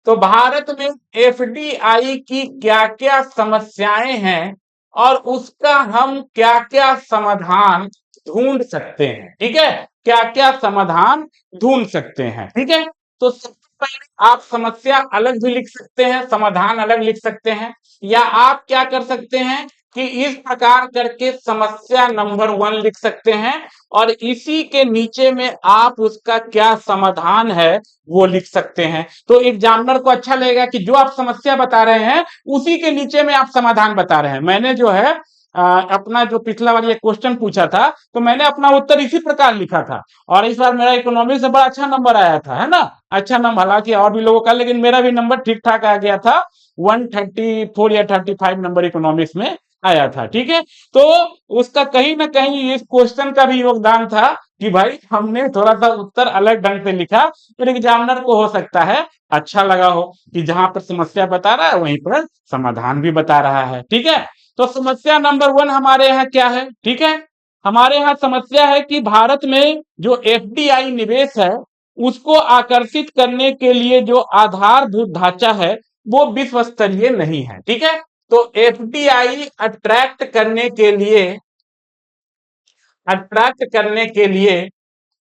तो भारत में एफडीआई की क्या क्या समस्याएं हैं और उसका हम क्या क्या समाधान ढूंढ सकते हैं? ठीक है, क्या क्या समाधान ढूंढ सकते हैं? ठीक है, तो सबसे पहले आप समस्या अलग भी लिख सकते हैं, समाधान अलग लिख सकते हैं, या आप क्या कर सकते हैं कि इस प्रकार करके समस्या नंबर 1 लिख सकते हैं और इसी के नीचे में आप उसका क्या समाधान है वो लिख सकते हैं। तो एग्जामिनर को अच्छा लगेगा कि जो आप समस्या बता रहे हैं उसी के नीचे में आप समाधान बता रहे हैं। मैंने जो है अपना जो पिछला बार ये क्वेश्चन पूछा था तो मैंने अपना उत्तर इसी प्रकार लिखा था और इस बार मेरा इकोनॉमिक्स से बड़ा अच्छा नंबर आया था, है ना? अच्छा नंबर, हालांकि और भी लोगों का, लेकिन मेरा भी नंबर ठीक ठाक आ गया था। 134 या 35 नंबर इकोनॉमिक्स में आया था। ठीक है, तो उसका कहीं ना कहीं इस क्वेश्चन का भी योगदान था कि भाई हमने थोड़ा सा उत्तर अलग ढंग से लिखा, फिर एग्जामिनर को हो सकता है अच्छा लगा हो कि जहां पर समस्या बता रहा है वहीं पर समाधान भी बता रहा है। ठीक है, तो समस्या नंबर 1 हमारे यहाँ क्या है? ठीक है, हमारे यहाँ समस्या है कि भारत में जो एफडीआई निवेश है उसको आकर्षित करने के लिए जो आधारभूत ढांचा है वो विश्व स्तरीय नहीं है। ठीक है, तो एफडीआई अट्रैक्ट करने के लिए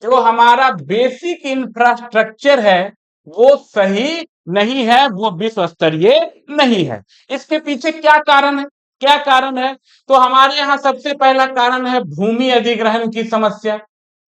जो हमारा बेसिक इंफ्रास्ट्रक्चर है वो सही नहीं है, वो विश्व स्तरीय नहीं है। इसके पीछे क्या कारण है? क्या कारण है? तो हमारे यहाँ सबसे पहला कारण है भूमि अधिग्रहण की समस्या।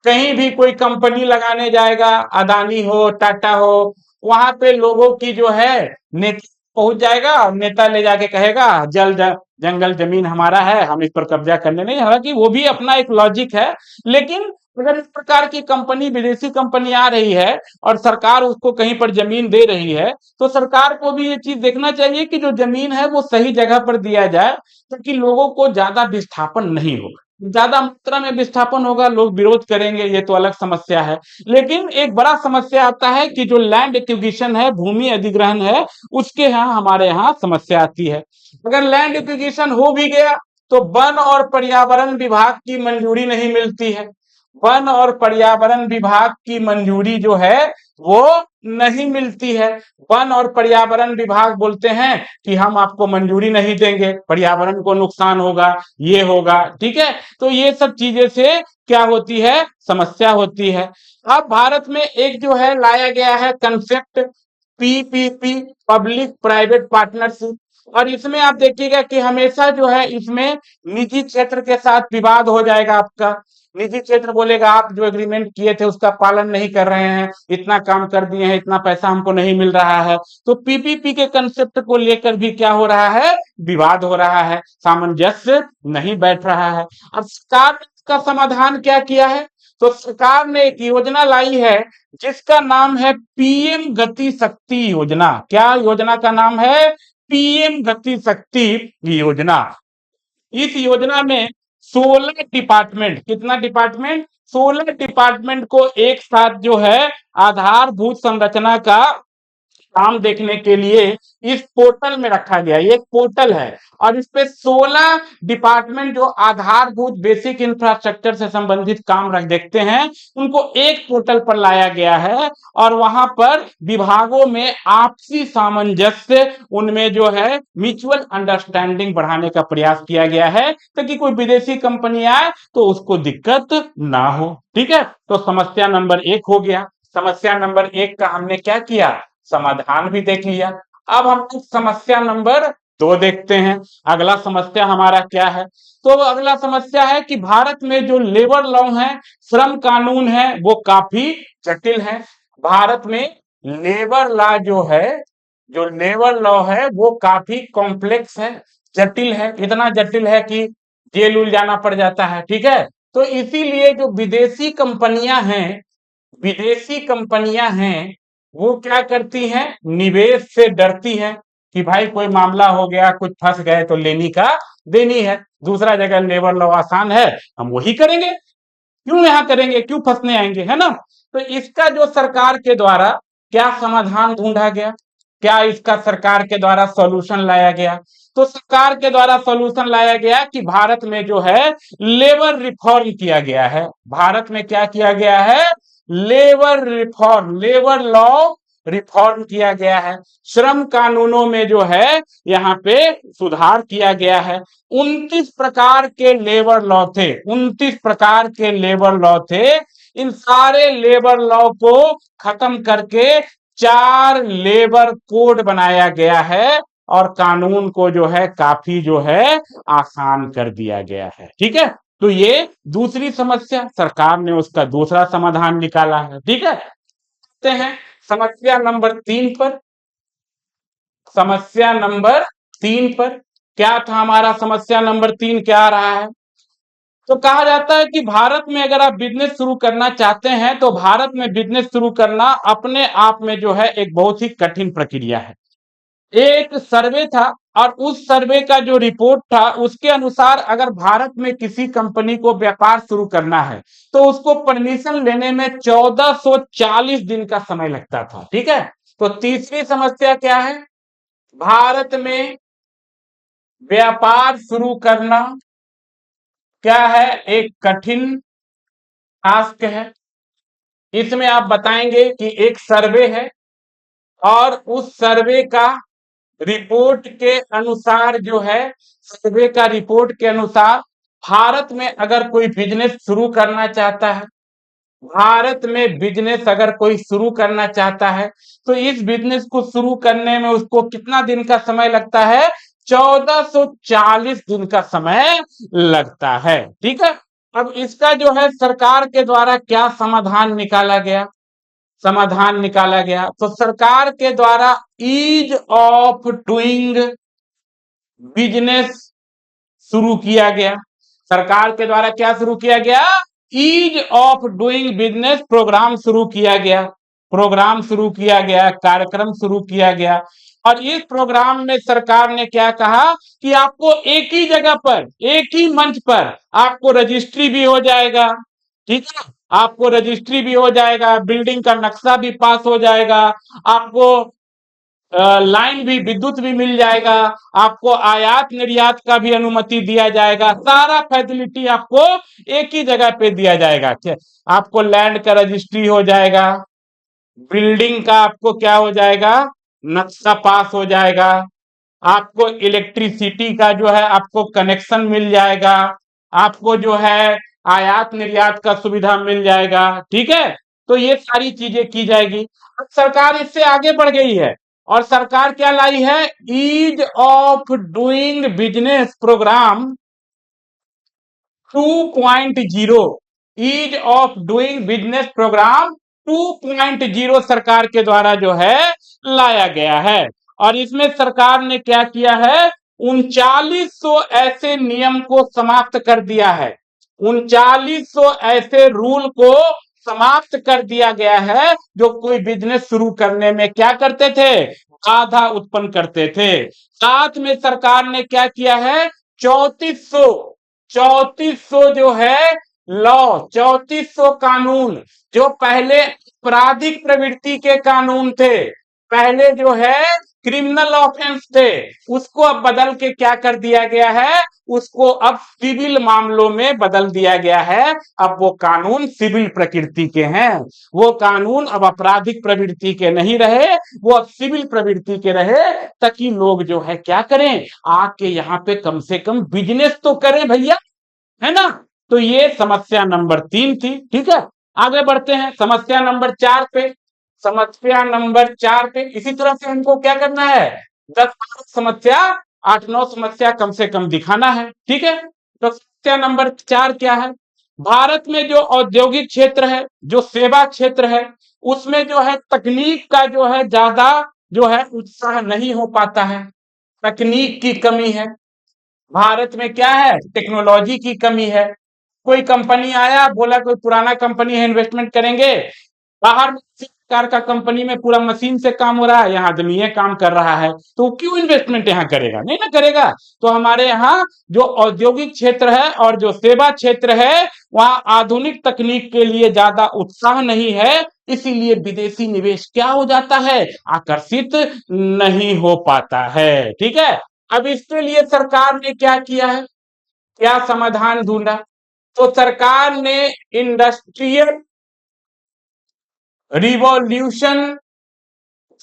कहीं भी कोई कंपनी लगाने जाएगा, अदानी हो, टाटा हो, वहां पे लोगों की जो है नेता पहुंच जाएगा और नेता ले जाके कहेगा जंगल जमीन हमारा है, हम इस पर कब्जा करने नहीं। हालांकि वो भी अपना एक लॉजिक है, लेकिन अगर इस प्रकार की कंपनी, विदेशी कंपनी आ रही है और सरकार उसको कहीं पर जमीन दे रही है तो सरकार को भी ये चीज देखना चाहिए कि जो जमीन है वो सही जगह पर दिया जाए ताकि लोगों को ज्यादा विस्थापन नहीं हो। ज्यादा मात्रा में विस्थापन होगा, लोग विरोध करेंगे, ये तो अलग समस्या है। लेकिन एक बड़ा समस्या आता है कि जो लैंड एक्विजिशन है, भूमि अधिग्रहण है, उसके यहाँ हमारे यहाँ समस्या आती है। अगर लैंड एक्विजिशन हो भी गया तो वन और पर्यावरण विभाग की मंजूरी नहीं मिलती है। वन और पर्यावरण विभाग की मंजूरी जो है वो नहीं मिलती है। वन और पर्यावरण विभाग बोलते हैं कि हम आपको मंजूरी नहीं देंगे, पर्यावरण को नुकसान होगा, ये होगा, ठीक है। तो ये सब चीजें से क्या होती है, समस्या होती है। अब भारत में एक जो है लाया गया है concept, PPP, public private partnership. और इसमें आप देखिएगा कि हमेशा जो है इसमें निजी क्षेत्र के साथ विवाद हो जाएगा आपका। निजी क्षेत्र बोलेगा आप जो एग्रीमेंट किए थे उसका पालन नहीं कर रहे हैं, इतना काम कर दिए हैं, इतना पैसा हमको नहीं मिल रहा है। तो पीपीपी के कंसेप्ट को लेकर भी क्या हो रहा है, विवाद हो रहा है, सामंजस्य नहीं बैठ रहा है। अब सरकार ने इसका समाधान क्या किया है, तो सरकार ने एक योजना लाई है जिसका नाम है पीएम गति शक्ति योजना। क्या योजना का नाम है, पीएम गति शक्ति योजना। इस योजना में 16 डिपार्टमेंट, कितना डिपार्टमेंट, 16 डिपार्टमेंट को एक साथ जो है आधारभूत संरचना का काम देखने के लिए इस पोर्टल में रखा गया। ये एक पोर्टल है और इस पे 16 डिपार्टमेंट जो आधारभूत बेसिक इंफ्रास्ट्रक्चर से संबंधित काम रख देखते हैं उनको एक पोर्टल पर लाया गया है। और वहां पर विभागों में आपसी सामंजस्य, उनमें जो है म्यूचुअल अंडरस्टैंडिंग बढ़ाने का प्रयास किया गया है ताकि कोई विदेशी कंपनी आए तो उसको दिक्कत ना हो। ठीक है, तो समस्या नंबर 1 हो गया। समस्या नंबर 1 का हमने क्या किया, समाधान भी देख लिया। अब हम समस्या नंबर 2 देखते हैं। अगला समस्या हमारा क्या है, तो अगला समस्या है कि भारत में जो लेबर लॉ है, श्रम कानून है, वो काफी जटिल है। भारत में लेबर लॉ जो है, जो लेबर लॉ है वो काफी कॉम्प्लेक्स है, जटिल है, इतना जटिल है कि जेल उल जाना पड़ जाता है। ठीक है, तो इसीलिए जो विदेशी कंपनियां हैं वो क्या करती हैं, निवेश से डरती हैं कि भाई कोई मामला हो गया, कुछ फंस गए तो लेनी का देनी है, दूसरा जगह लेबर लॉ आसान है, हम वही करेंगे, क्यों यहाँ करेंगे, क्यों फंसने आएंगे, है ना। तो इसका जो सरकार के द्वारा क्या समाधान ढूंढा गया, क्या इसका सरकार के द्वारा सॉल्यूशन लाया गया, तो सरकार के द्वारा सॉल्यूशन लाया गया कि भारत में जो है लेबर रिफॉर्म किया गया है। भारत में क्या किया गया है, labour reform, labour law reform किया गया है। श्रम कानूनों में जो है यहाँ पे सुधार किया गया है। 29 प्रकार के लेबर लॉ थे, 29 प्रकार के लेबर लॉ थे। इन सारे लेबर लॉ को खत्म करके 4 लेबर कोड बनाया गया है और कानून को जो है काफी जो है आसान कर दिया गया है। ठीक है, तो ये दूसरी समस्या, सरकार ने उसका दूसरा समाधान निकाला है। ठीक है, हैं समस्या नंबर 3 पर। समस्या नंबर 3 पर क्या था हमारा, समस्या नंबर 3 क्या आ रहा है, तो कहा जाता है कि भारत में अगर आप बिजनेस शुरू करना चाहते हैं तो भारत में बिजनेस शुरू करना अपने आप में जो है एक बहुत ही कठिन प्रक्रिया है। एक सर्वे था और उस सर्वे का जो रिपोर्ट था उसके अनुसार अगर भारत में किसी कंपनी को व्यापार शुरू करना है तो उसको परमिशन लेने में 1440 दिन का समय लगता था। ठीक है, तो तीसरी समस्या क्या है, भारत में व्यापार शुरू करना क्या है, एक कठिन टास्क है। इसमें आप बताएंगे कि एक सर्वे है और उस सर्वे का रिपोर्ट के अनुसार जो है, सर्वे का रिपोर्ट के अनुसार भारत में अगर कोई बिजनेस शुरू करना चाहता है, भारत में बिजनेस अगर कोई शुरू करना चाहता है तो इस बिजनेस को शुरू करने में उसको कितना दिन का समय लगता है, 1440 दिन का समय लगता है। ठीक है, अब इसका जो है सरकार के द्वारा क्या समाधान निकाला गया, समाधान निकाला गया तो सरकार के द्वारा ईज ऑफ डूइंग बिजनेस शुरू किया गया। सरकार के द्वारा क्या शुरू किया गया, ease of doing business program शुरू किया गया, प्रोग्राम शुरू किया गया, कार्यक्रम शुरू किया गया। और इस प्रोग्राम में सरकार ने क्या कहा कि आपको एक ही जगह पर, एक ही मंच पर आपको रजिस्ट्री भी हो जाएगा। ठीक है, आपको रजिस्ट्री भी हो जाएगा, बिल्डिंग का नक्शा भी पास हो जाएगा, आपको लाइन भी, विद्युत भी मिल जाएगा, आपको आयात निर्यात का भी अनुमति दिया जाएगा, सारा फैसिलिटी आपको एक ही जगह पे दिया जाएगा। आपको लैंड का रजिस्ट्री हो जाएगा, बिल्डिंग का आपको क्या हो जाएगा, नक्शा पास हो जाएगा, आपको इलेक्ट्रिसिटी का जो है आपको कनेक्शन मिल जाएगा, आपको जो है आयात निर्यात का सुविधा मिल जाएगा। ठीक है, तो ये सारी चीजें की जाएगी। अब सरकार इससे आगे बढ़ गई है और सरकार क्या लाई है, ease of doing business program 2.0, ease of doing business program 2.0 सरकार के द्वारा जो है लाया गया है। और इसमें सरकार ने क्या किया है, 3900 ऐसे नियम को समाप्त कर दिया है, 3900 ऐसे रूल को समाप्त कर दिया गया है जो कोई बिजनेस शुरू करने में क्या करते थे, बाधा उत्पन्न करते थे। साथ में सरकार ने क्या किया है, 3400 जो है लॉ, 3400 कानून, जो पहले आपराधिक प्रवृत्ति के कानून थे, पहले जो है क्रिमिनल ऑफेंस थे, उसको अब बदल के क्या कर दिया गया है, उसको अब सिविल मामलों में बदल दिया गया है। अब वो कानून सिविल प्रकृति के हैं, वो कानून अब आपराधिक प्रवृत्ति के नहीं रहे, वो अब सिविल प्रवृत्ति के रहे, ताकि लोग जो है क्या करें, आके यहाँ पे कम से कम बिजनेस तो करें भैया, है ना। तो ये समस्या नंबर 3 थी। ठीक है, आगे बढ़ते हैं समस्या नंबर 4 पे। समस्या नंबर 4 पे इसी तरह से हमको क्या करना है, 10 समस्या, 8-9 समस्या कम से कम दिखाना है। ठीक है, तो समस्या नंबर 4 क्या है, भारत में जो औद्योगिक क्षेत्र है, जो सेवा क्षेत्र है, उसमें जो है तकनीक का जो है ज्यादा जो है उत्साह नहीं हो पाता है, तकनीक की कमी है। भारत में क्या है, टेक्नोलॉजी की कमी है। कोई कंपनी आया, बोला कोई पुराना कंपनी है, इन्वेस्टमेंट करेंगे, बाहर प्रकार का कंपनी में पूरा मशीन से काम हो रहा है, यहाँ आदमी काम कर रहा है, तो क्यों इन्वेस्टमेंट यहाँ करेगा, नहीं ना करेगा। तो हमारे यहाँ जो औद्योगिक क्षेत्र है और जो सेवा क्षेत्र है, वहाँ आधुनिक तकनीक के लिए ज्यादा उत्साह नहीं है, इसीलिए विदेशी निवेश क्या हो जाता है, आकर्षित नहीं हो पाता है। ठीक है, अब इसके लिए सरकार ने क्या किया है, क्या समाधान ढूंढा, तो सरकार ने इंडस्ट्रियल रिवॉल्यूशन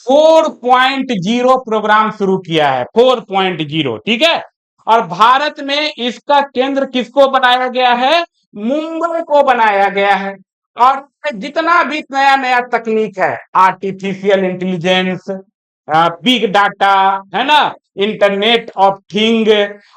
4.0 प्रोग्राम शुरू किया है, 4.0। ठीक है, और भारत में इसका केंद्र किसको बनाया गया है, मुंबई को बनाया गया है। और जितना भी नया नया तकनीक है, आर्टिफिशियल इंटेलिजेंस, बिग डाटा, है ना, इंटरनेट ऑफ थिंग,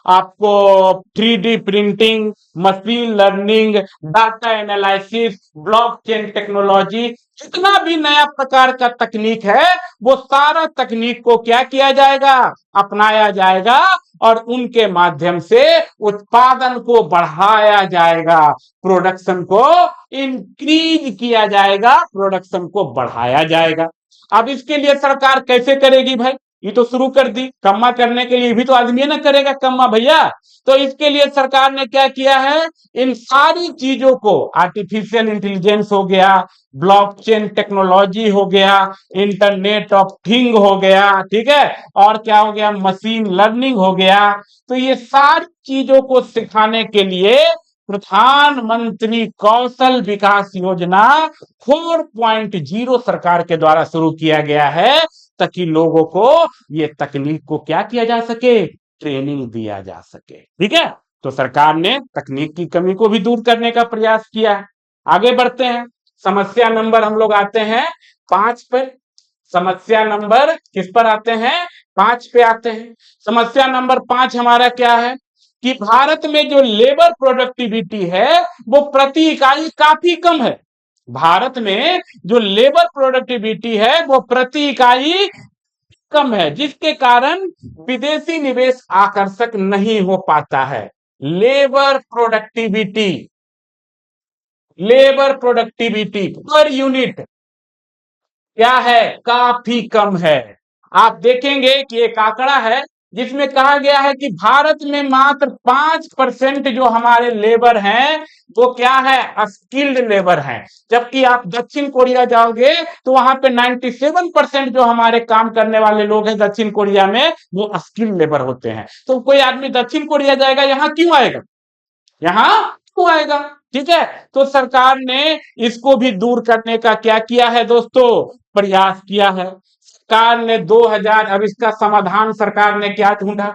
आपको 3D printing, machine learning, data analysis, blockchain technology, जितना भी नया प्रकार का तकनीक है, वो सारा तकनीक को क्या किया जाएगा, अपनाया जाएगा और उनके माध्यम से उत्पादन को बढ़ाया जाएगा, प्रोडक्शन को इंक्रीज किया जाएगा, प्रोडक्शन को बढ़ाया जाएगा। अब इसके लिए सरकार कैसे करेगी भाई, ये तो शुरू कर दी, कम्मा करने के लिए भी तो आदमी ना करेगा कम्मा भैया। तो इसके लिए सरकार ने क्या किया है, इन सारी चीजों को, आर्टिफिशियल इंटेलिजेंस हो गया, ब्लॉकचेन टेक्नोलॉजी हो गया, इंटरनेट ऑफ थिंग हो गया, ठीक है, और क्या हो गया, मशीन लर्निंग हो गया, तो ये सारी चीजों को सिखाने के लिए प्रधानमंत्री कौशल विकास योजना 4.0 सरकार के द्वारा शुरू किया गया है, ताकि लोगों को ये तकनीक को क्या किया जा सके, ट्रेनिंग दिया जा सके। ठीक है, तो सरकार ने तकनीक की कमी को भी दूर करने का प्रयास किया है। आगे बढ़ते हैं, समस्या नंबर हम लोग आते हैं 5 पर। समस्या नंबर किस पर आते हैं, 5 पे आते हैं। समस्या नंबर 5 हमारा क्या है कि भारत में जो लेबर प्रोडक्टिविटी है वो प्रति इकाई काफी कम है। भारत में जो लेबर प्रोडक्टिविटी है वो प्रति इकाई कम है, जिसके कारण विदेशी निवेश आकर्षक नहीं हो पाता है। Labour productivity, labour productivity per unit क्या है, काफी कम है। आप देखेंगे कि एक आंकड़ा है, जिसमें कहा गया है कि भारत में मात्र 5% जो हमारे लेबर हैं वो क्या है, स्किल्ड लेबर हैं। जबकि आप दक्षिण कोरिया जाओगे तो वहां पे 97% जो हमारे काम करने वाले लोग हैं दक्षिण कोरिया में वो स्किल्ड लेबर होते हैं। तो कोई आदमी दक्षिण कोरिया जाएगा, यहाँ क्यों आएगा, यहाँ क्यों आएगा? ठीक है, तो सरकार ने इसको भी दूर करने का क्या किया है दोस्तों, प्रयास किया है। सरकार ने 2000, अब इसका समाधान सरकार ने क्या ढूंढा,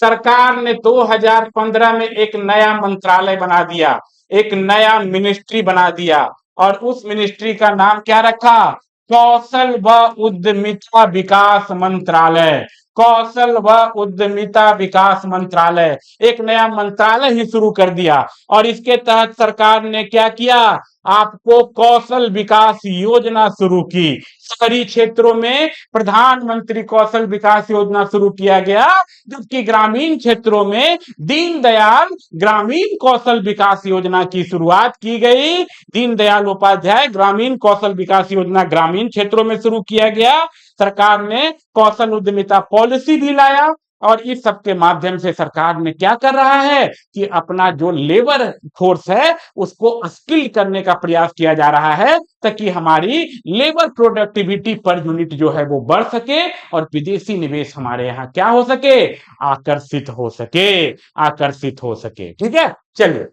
सरकार ने 2015 में एक नया मंत्रालय बना दिया, एक नया मिनिस्ट्री बना दिया, और उस मिनिस्ट्री का नाम क्या रखा, कौशल व उद्यमिता विकास मंत्रालय। कौशल व उद्यमिता विकास मंत्रालय, एक नया मंत्रालय ही शुरू कर दिया। और इसके तहत सरकार ने क्या किया, आपको कौशल विकास योजना शुरू की। शहरी क्षेत्रों में प्रधानमंत्री कौशल विकास योजना शुरू किया गया, जबकि ग्रामीण क्षेत्रों में दीनदयाल ग्रामीण कौशल विकास योजना की शुरुआत की गई। दीनदयाल उपाध्याय ग्रामीण कौशल विकास योजना ग्रामीण क्षेत्रों में शुरू किया गया। सरकार ने कौशल उद्यमिता पॉलिसी भी लाया, और इस सब के माध्यम से सरकार ने क्या कर रहा है कि अपना जो लेबर फोर्स है उसको स्किल करने का प्रयास किया जा रहा है, ताकि हमारी लेबर प्रोडक्टिविटी पर यूनिट जो है वो बढ़ सके और विदेशी निवेश हमारे यहाँ क्या हो सके, आकर्षित हो सके, आकर्षित हो सके। ठीक है, चलिए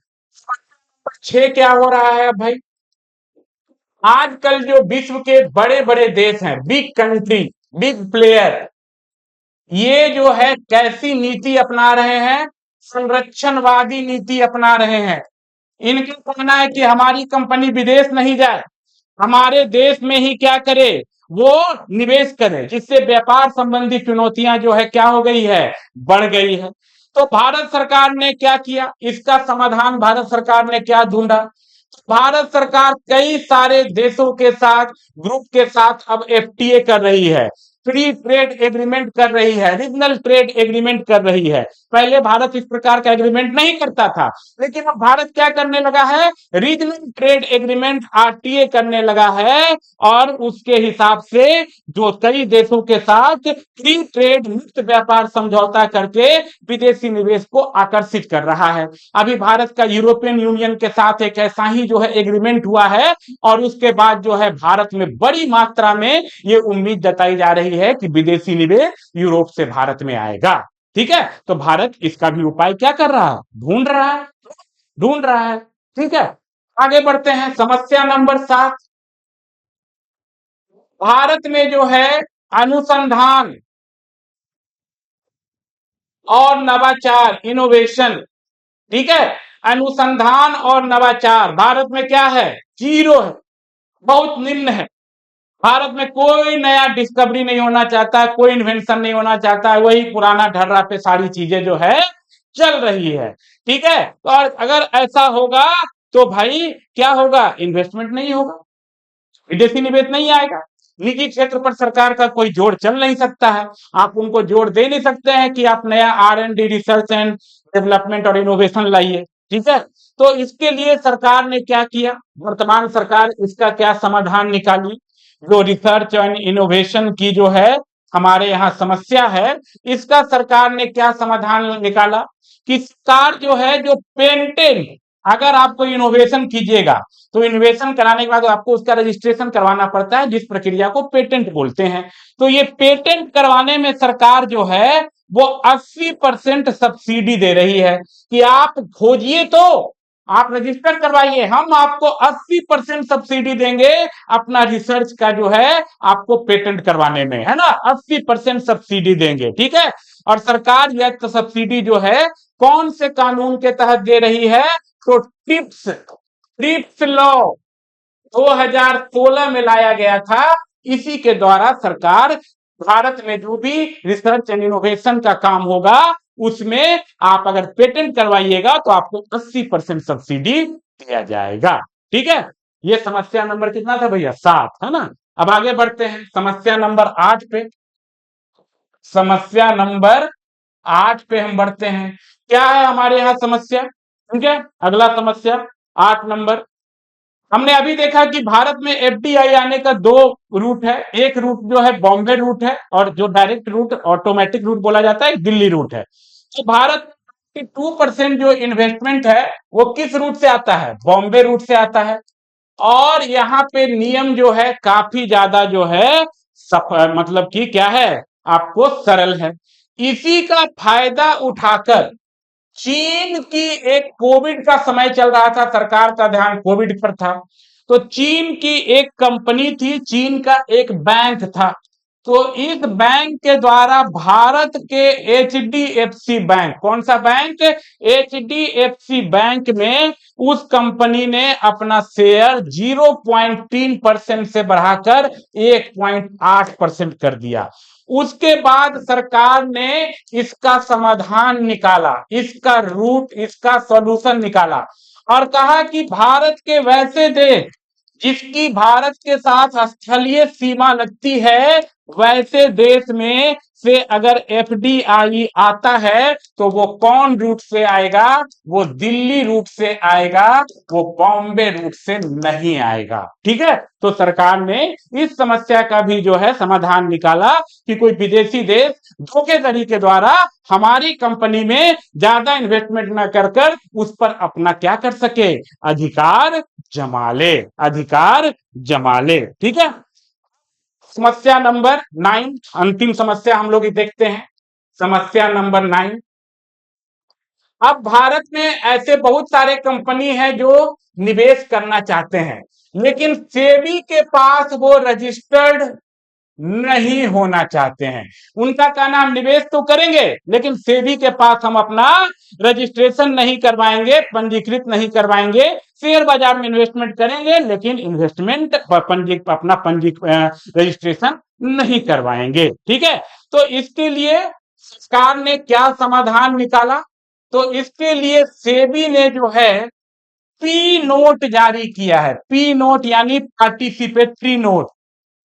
6 क्या हो रहा है भाई, आजकल जो विश्व के बड़े बड़े देश हैं, बिग कंट्री, बिग प्लेयर, ये जो है कैसी नीति अपना रहे हैं, संरक्षणवादी नीति अपना रहे हैं। इनका कहना है कि हमारी कंपनी विदेश नहीं जाए, हमारे देश में ही क्या करे, वो निवेश करे, जिससे व्यापार संबंधी चुनौतियां जो है क्या हो गई है, बढ़ गई है। तो भारत सरकार ने क्या किया, इसका समाधान भारत सरकार ने क्या ढूंढा, भारत सरकार कई सारे देशों के साथ, ग्रुप के साथ अब एफटीए कर रही है, फ्री ट्रेड एग्रीमेंट कर रही है, रीजनल ट्रेड एग्रीमेंट कर रही है। पहले भारत इस प्रकार का एग्रीमेंट नहीं करता था, लेकिन अब भारत क्या करने लगा है, रीजनल ट्रेड एग्रीमेंट आरटीए करने लगा है, और उसके हिसाब से जो कई देशों के साथ फ्री ट्रेड मुक्त व्यापार समझौता करके विदेशी निवेश को आकर्षित कर रहा है। अभी भारत का यूरोपियन यूनियन के साथ एक ऐसा ही जो है एग्रीमेंट हुआ है, और उसके बाद जो है भारत में बड़ी मात्रा में ये उम्मीद जताई जा रही है कि विदेशी निवेश यूरोप से भारत में आएगा। ठीक है, तो भारत इसका भी उपाय क्या कर रहा है, ढूंढ रहा है, ढूंढ रहा है। ठीक है, आगे बढ़ते हैं, समस्या नंबर 7, भारत में जो है अनुसंधान और नवाचार, इनोवेशन, ठीक है, अनुसंधान और नवाचार भारत में क्या है, जीरो है, बहुत निम्न है। भारत में कोई नया डिस्कवरी नहीं होना चाहता, कोई इन्वेंशन नहीं होना चाहता, वही पुराना ढर्रा पे सारी चीजें जो है चल रही है। ठीक है, और अगर ऐसा होगा तो भाई क्या होगा, इन्वेस्टमेंट नहीं होगा, विदेशी निवेश नहीं आएगा, निजी क्षेत्र पर सरकार का कोई जोर चल नहीं सकता है, आप उनको जोर दे नहीं सकते हैं कि आप नया R&D, रिसर्च एंड डेवलपमेंट और इनोवेशन लाइए। ठीक है, तो इसके लिए सरकार ने क्या किया, वर्तमान सरकार इसका क्या समाधान निकाली, जो रिसर्च एंड इनोवेशन की जो है हमारे यहाँ समस्या है, इसका सरकार ने क्या समाधान निकाला कि सरकार जो है, जो पेटेंट, अगर आपको इनोवेशन कीजिएगा तो इनोवेशन कराने के बाद आपको उसका रजिस्ट्रेशन करवाना पड़ता है, जिस प्रक्रिया को पेटेंट बोलते हैं। तो ये पेटेंट करवाने में सरकार जो है वो 80% सब्सिडी दे रही है कि आप खोजिए, तो आप रजिस्टर करवाइए, हम आपको 80% सब्सिडी देंगे अपना रिसर्च का जो है आपको पेटेंट करवाने में, है ना, 80% सब्सिडी देंगे। ठीक है, और सरकार यह तो सब्सिडी जो है कौन से कानून के तहत दे रही है, तो ट्रिप्स, ट्रिप्स लॉ 2016 में लाया गया था, इसी के द्वारा सरकार भारत में जो भी रिसर्च एंड इनोवेशन का काम होगा उसमें आप अगर पेटेंट करवाइएगा तो आपको 80% सब्सिडी दिया जाएगा। ठीक है, ये समस्या नंबर कितना था भैया, 7, है ना। अब आगे बढ़ते हैं समस्या नंबर 8 पे, समस्या नंबर 8 पे हम बढ़ते हैं। क्या है हमारे यहाँ समस्या, ठीक है, अगला समस्या 8 नंबर, हमने अभी देखा कि भारत में एफडीआई आने का दो रूट है। एक रूट जो है बॉम्बे रूट है, और जो डायरेक्ट रूट ऑटोमेटिक रूट बोला जाता है दिल्ली रूट है। तो भारत की 2% जो इन्वेस्टमेंट है वो किस रूट से आता है? बॉम्बे रूट से आता है। और यहाँ पे नियम जो है काफी ज्यादा जो है मतलब कि क्या है, आपको सरल है। इसी का फायदा उठाकर चीन की एक, कोविड का समय चल रहा था, सरकार का ध्यान कोविड पर था, तो चीन की एक कंपनी थी, चीन का एक बैंक था, तो इस बैंक के द्वारा भारत के एचडीएफसी बैंक, कौन सा बैंक? एचडीएफसी बैंक में उस कंपनी ने अपना शेयर 0.3% से बढ़ाकर 1.8% कर दिया। उसके बाद सरकार ने इसका समाधान निकाला, इसका रूट, इसका सॉल्यूशन निकाला, और कहा कि भारत के वैसे देश जिसकी भारत के साथ स्थलीय सीमा लगती है, वैसे देश में से अगर एफडीआई आता है तो वो कौन रूट से आएगा? वो दिल्ली रूट से आएगा, वो बॉम्बे रूट से नहीं आएगा। ठीक है, तो सरकार ने इस समस्या का भी जो है समाधान निकाला कि कोई विदेशी देश धोखेधड़ी के द्वारा हमारी कंपनी में ज्यादा इन्वेस्टमेंट न कर उस पर अपना क्या कर सके? अधिकार जमा ले, अधिकार जमा ले। ठीक है, समस्या नंबर 9, अंतिम समस्या हम लोग देखते हैं। समस्या नंबर 9, अब भारत में ऐसे बहुत सारे कंपनी हैं जो निवेश करना चाहते हैं, लेकिन सेबी के पास वो रजिस्टर्ड नहीं होना चाहते हैं। उनका कहना हम निवेश तो करेंगे, लेकिन सेबी के पास हम अपना रजिस्ट्रेशन नहीं करवाएंगे, पंजीकृत नहीं करवाएंगे। शेयर बाजार में इन्वेस्टमेंट करेंगे, लेकिन इन्वेस्टमेंट अपना रजिस्ट्रेशन नहीं करवाएंगे। ठीक है, तो इसके लिए सरकार ने क्या समाधान निकाला? तो इसके लिए सेबी ने जो है पी नोट जारी किया है। पी नोट यानी पार्टिसिपेटरी नोट,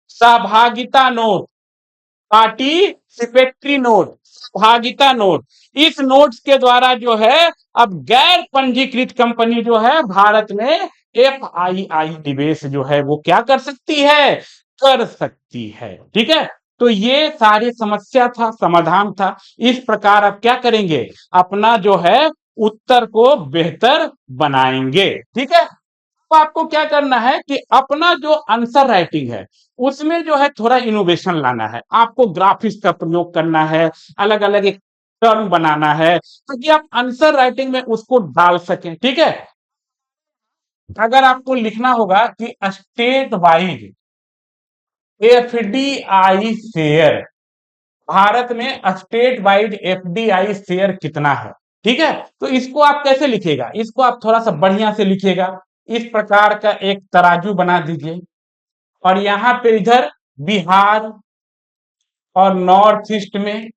सहभागिता नोट, पार्टिसिपेटरी नोट, सहभागिता नोट। इस नोट्स के द्वारा जो है अब गैर पंजीकृत कंपनी जो है भारत में एफआईआई निवेश जो है वो क्या कर सकती है? कर सकती है। ठीक है, तो ये सारी समस्या था, समाधान था। इस प्रकार अब क्या करेंगे? अपना जो है उत्तर को बेहतर बनाएंगे। ठीक है, तो आपको क्या करना है कि अपना जो आंसर राइटिंग है उसमें जो है थोड़ा इनोवेशन लाना है, आपको ग्राफिक्स का प्रयोग करना है, अलग अलग एक टर्म बनाना है ताकि आप आंसर राइटिंग में उसको डाल सकें। ठीक है, अगर आपको लिखना होगा कि state wise FDI share, Bharat में स्टेट वाइज एफडीआई शेयर कितना है? ठीक है, तो इसको आप कैसे लिखेगा? इसको आप थोड़ा सा बढ़िया से लिखिएगा। इस प्रकार का एक तराजू बना दीजिए, और यहां पे इधर बिहार और नॉर्थ ईस्ट में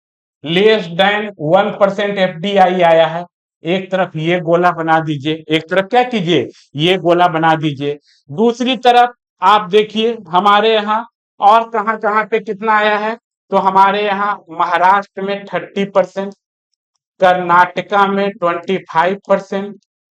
लेस देन 1% एफडीआई आया है। एक तरफ ये गोला बना दीजिए, एक तरफ क्या कीजिए, ये गोला बना दीजिए। दूसरी तरफ आप देखिए हमारे यहाँ और कहां कहां पे कितना आया है। तो हमारे यहाँ महाराष्ट्र में 30%, कर्नाटका में 25%,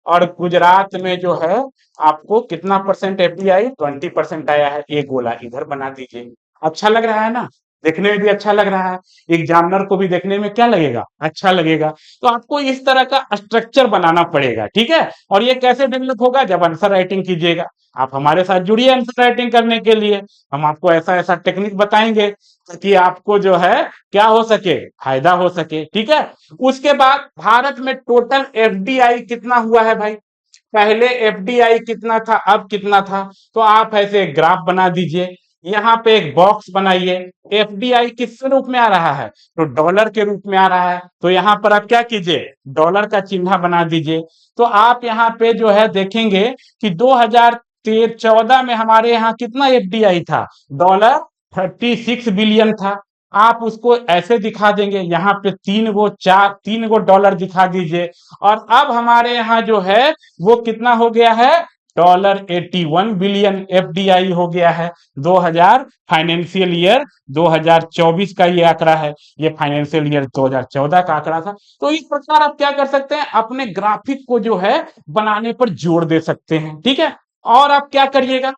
और गुजरात में जो है आपको कितना परसेंट एफडीआई? 20% आया है। एक गोला इधर बना दीजिए। अच्छा लग रहा है ना, देखने में भी अच्छा लग रहा है, एग्जामिनर को भी देखने में क्या लगेगा? अच्छा लगेगा। तो आपको इस तरह का स्ट्रक्चर बनाना पड़ेगा। ठीक है, और ये कैसे डेवलप होगा? जब आंसर राइटिंग कीजिएगा। आप हमारे साथ जुड़िए आंसर राइटिंग करने के लिए, हम आपको ऐसा ऐसा टेक्निक बताएंगे ताकि आपको जो है क्या हो सके? फायदा हो सके। ठीक है, उसके बाद भारत में टोटल एफडीआई कितना हुआ है भाई? पहले एफडीआई कितना था, अब कितना था? तो आप ऐसे एक ग्राफ बना दीजिए, यहाँ पे एक बॉक्स बनाइए। एफडीआई किस रूप में आ रहा है? तो डॉलर के रूप में आ रहा है। तो यहाँ पर आप क्या कीजिए? डॉलर का चिन्ह बना दीजिए। तो आप यहाँ पे जो है देखेंगे कि 2014 में हमारे यहाँ कितना एफडीआई था? डॉलर 36 बिलियन था। आप उसको ऐसे दिखा देंगे, यहाँ पे तीन गो डॉलर दिखा दीजिए। और अब हमारे यहाँ जो है वो कितना हो गया है? डॉलर 81 बिलियन एफडीआई हो गया है। 2000 फाइनेंशियल ईयर 2024 का ये आंकड़ा है, ये फाइनेंशियल ईयर 2014 का आंकड़ा था। तो इस प्रकार आप क्या कर सकते हैं? अपने ग्राफिक को जो है बनाने पर जोर दे सकते हैं। ठीक है, और आप क्या करिएगा,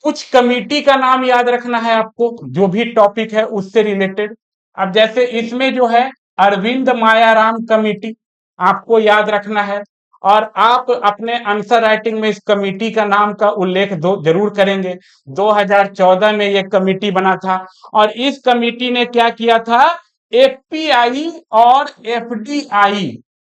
कुछ कमिटी का नाम याद रखना है आपको, जो भी टॉपिक है उससे रिलेटेड। अब जैसे इसमें जो है अरविंद मायाराम कमेटी आपको याद रखना है, और आप अपने आंसर राइटिंग में इस कमेटी का नाम का उल्लेख दो जरूर करेंगे। 2014 में यह कमेटी बना था, और इस कमेटी ने क्या किया था, एफपीआई और एफडीआई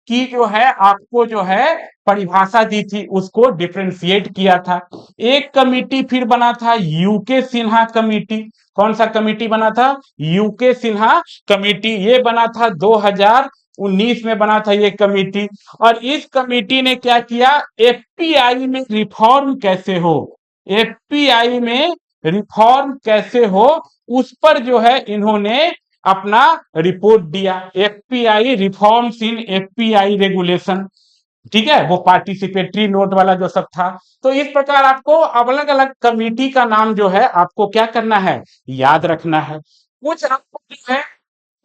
की जो है आपको जो है परिभाषा दी थी, उसको डिफरेंशिएट किया था। एक कमिटी फिर बना था यूके सिन्हा कमिटी। कौन सा कमिटी बना था, यूके सिन्हा कमिटी। ये बना था 2019 में बना था ये कमिटी। और इस कमिटी ने क्या किया, एफपीआई में रिफॉर्म कैसे हो, एफपीआई में रिफॉर्म कैसे हो, उस पर जो है इन्होंने अपना रिपोर्ट दिया। FPI reforms in FPI regulation, ठीक है, वो पार्टिसिपेटरी नोट वाला जो सब था। तो इस प्रकार आपको अलग अलग कमिटी का नाम जो है आपको क्या करना है, याद रखना है। कुछ आपको जो है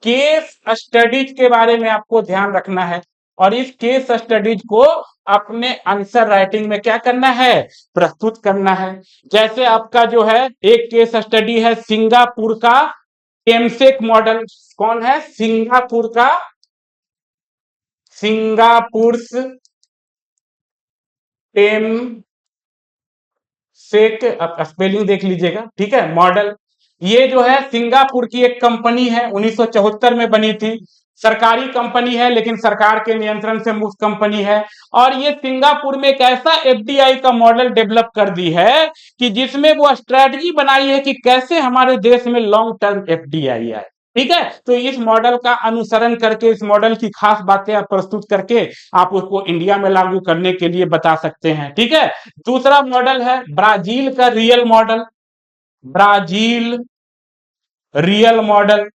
केस स्टडीज के बारे में आपको ध्यान रखना है, और इस केस स्टडीज को अपने आंसर राइटिंग में क्या करना है, प्रस्तुत करना है। जैसे आपका जो है एक केस स्टडी है सिंगापुर का टेमसेक मॉडल। कौन है, सिंगापुर का, सिंगापुर टेम सेक, आप स्पेलिंग देख लीजिएगा, ठीक है, मॉडल। ये जो है सिंगापुर की एक कंपनी है, 1974 में बनी थी। सरकारी कंपनी है, लेकिन सरकार के नियंत्रण से मुक्त कंपनी है। और ये सिंगापुर में एक ऐसा एफडीआई का मॉडल डेवलप कर दी है कि जिसमें वो स्ट्रेटजी बनाई है कि कैसे हमारे देश में लॉन्ग टर्म एफडीआई आए, ठीक है। तो इस मॉडल का अनुसरण करके, इस मॉडल की खास बातें आप प्रस्तुत करके आप उसको इंडिया में लागू करने के लिए बता सकते हैं, ठीक है। दूसरा मॉडल है ब्राजील का real model, Brazil real model,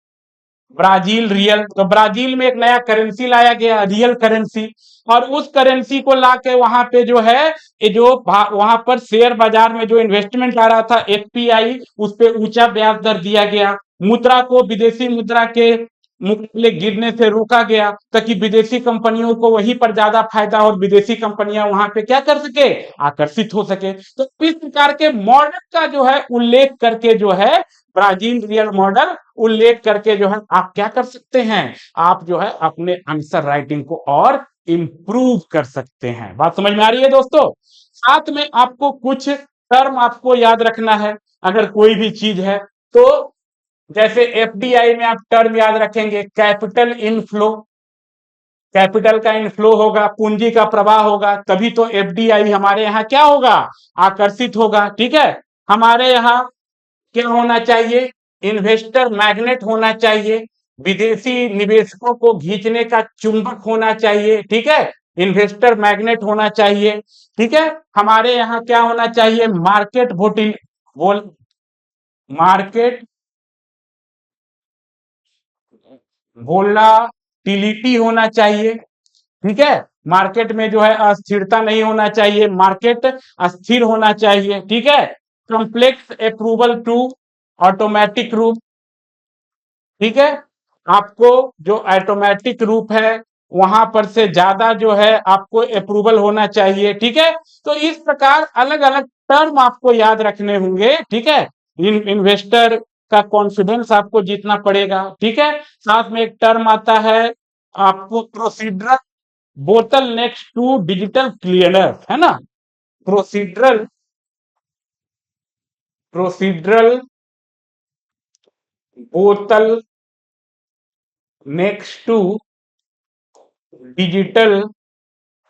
Brazil real. तो ब्राजील में एक नया करेंसी लाया गया, रियल करेंसी, और उस करेंसी को लाके वहां पे जो है ये जो वहां पर शेयर बाजार में जो इन्वेस्टमेंट आ रहा था एफपीआई, उस पे ऊंचा ब्याज दर दिया गया। मुद्रा को विदेशी मुद्रा के मुकाबले गिरने से रोका गया, ताकि विदेशी कंपनियों को वहीं पर ज्यादा फायदा और विदेशी कंपनियां वहां पे क्या कर सके, आकर्षित हो सके। तो इस प्रकार के मॉडल का जो है उल्लेख करके जो है ब्राजील रियल मॉडल उल्लेख करके जो है आप क्या कर सकते हैं, आप जो है अपने आंसर राइटिंग को और इंप्रूव कर सकते हैं। बात समझ में आ रही है दोस्तों। साथ में आपको कुछ टर्म आपको याद रखना है, अगर कोई भी चीज है तो। जैसे एफडीआई में आप टर्म याद रखेंगे, कैपिटल इनफ्लो, कैपिटल का इनफ्लो होगा, पूंजी का प्रवाह होगा, तभी तो एफडीआई हमारे यहाँ क्या होगा, आकर्षित होगा, ठीक है। हमारे यहाँ क्या होना चाहिए, इन्वेस्टर मैग्नेट होना चाहिए, विदेशी निवेशकों को खींचने का चुंबक होना चाहिए, ठीक है, इन्वेस्टर मैग्नेट होना चाहिए, ठीक है। हमारे यहाँ क्या होना चाहिए, मार्केट वोटिल वोल मार्केट वोलाटिलिटी होना चाहिए, ठीक है। मार्केट में जो है अस्थिरता नहीं होना चाहिए, मार्केट अस्थिर होना चाहिए, ठीक है। कॉम्प्लेक्स अप्रूवल टू ऑटोमेटिक रूप, ठीक है। आपको जो ऑटोमेटिक रूप है वहां पर से ज्यादा जो है आपको अप्रूवल होना चाहिए, ठीक है। तो इस प्रकार अलग अलग टर्म आपको याद रखने होंगे, ठीक है। इन्वेस्टर का कॉन्फिडेंस आपको जीतना पड़ेगा, ठीक है। साथ में एक टर्म आता है आपको प्रोसीडरल बोतल नेक्स्ट टू डिजिटल क्लियरर, है ना। प्रोसीडरल प्रोसीडरल बोतल नेक्स्ट टू डिजिटल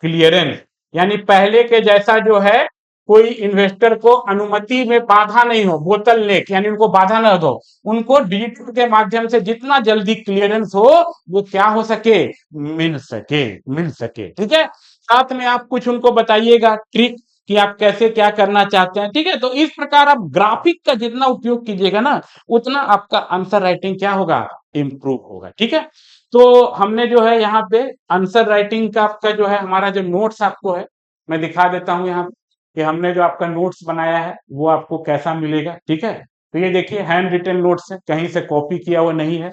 क्लियरेंस, यानी पहले के जैसा जो है कोई इन्वेस्टर को अनुमति में बाधा नहीं हो, बोतल नेक यानी उनको बाधा न दो, उनको डिजिटल के माध्यम से जितना जल्दी क्लियरेंस हो वो क्या हो सके, मिल सके, ठीक है। साथ में आप कुछ उनको बताइएगा ट्रिक कि आप कैसे क्या करना चाहते हैं, ठीक है। तो इस प्रकार आप ग्राफिक का जितना उपयोग कीजिएगा ना, उतना आपका आंसर राइटिंग क्या होगा, इंप्रूव होगा, ठीक है। तो हमने जो है यहाँ पे आंसर राइटिंग का आपका जो है हमारा जो नोट्स आपको है, मैं दिखा देता हूँ यहाँ कि हमने जो आपका नोट्स बनाया है वो आपको कैसा मिलेगा, ठीक है। तो ये देखिए हैंड रिटन नोट्स है, कहीं से कॉपी किया हुआ नहीं है।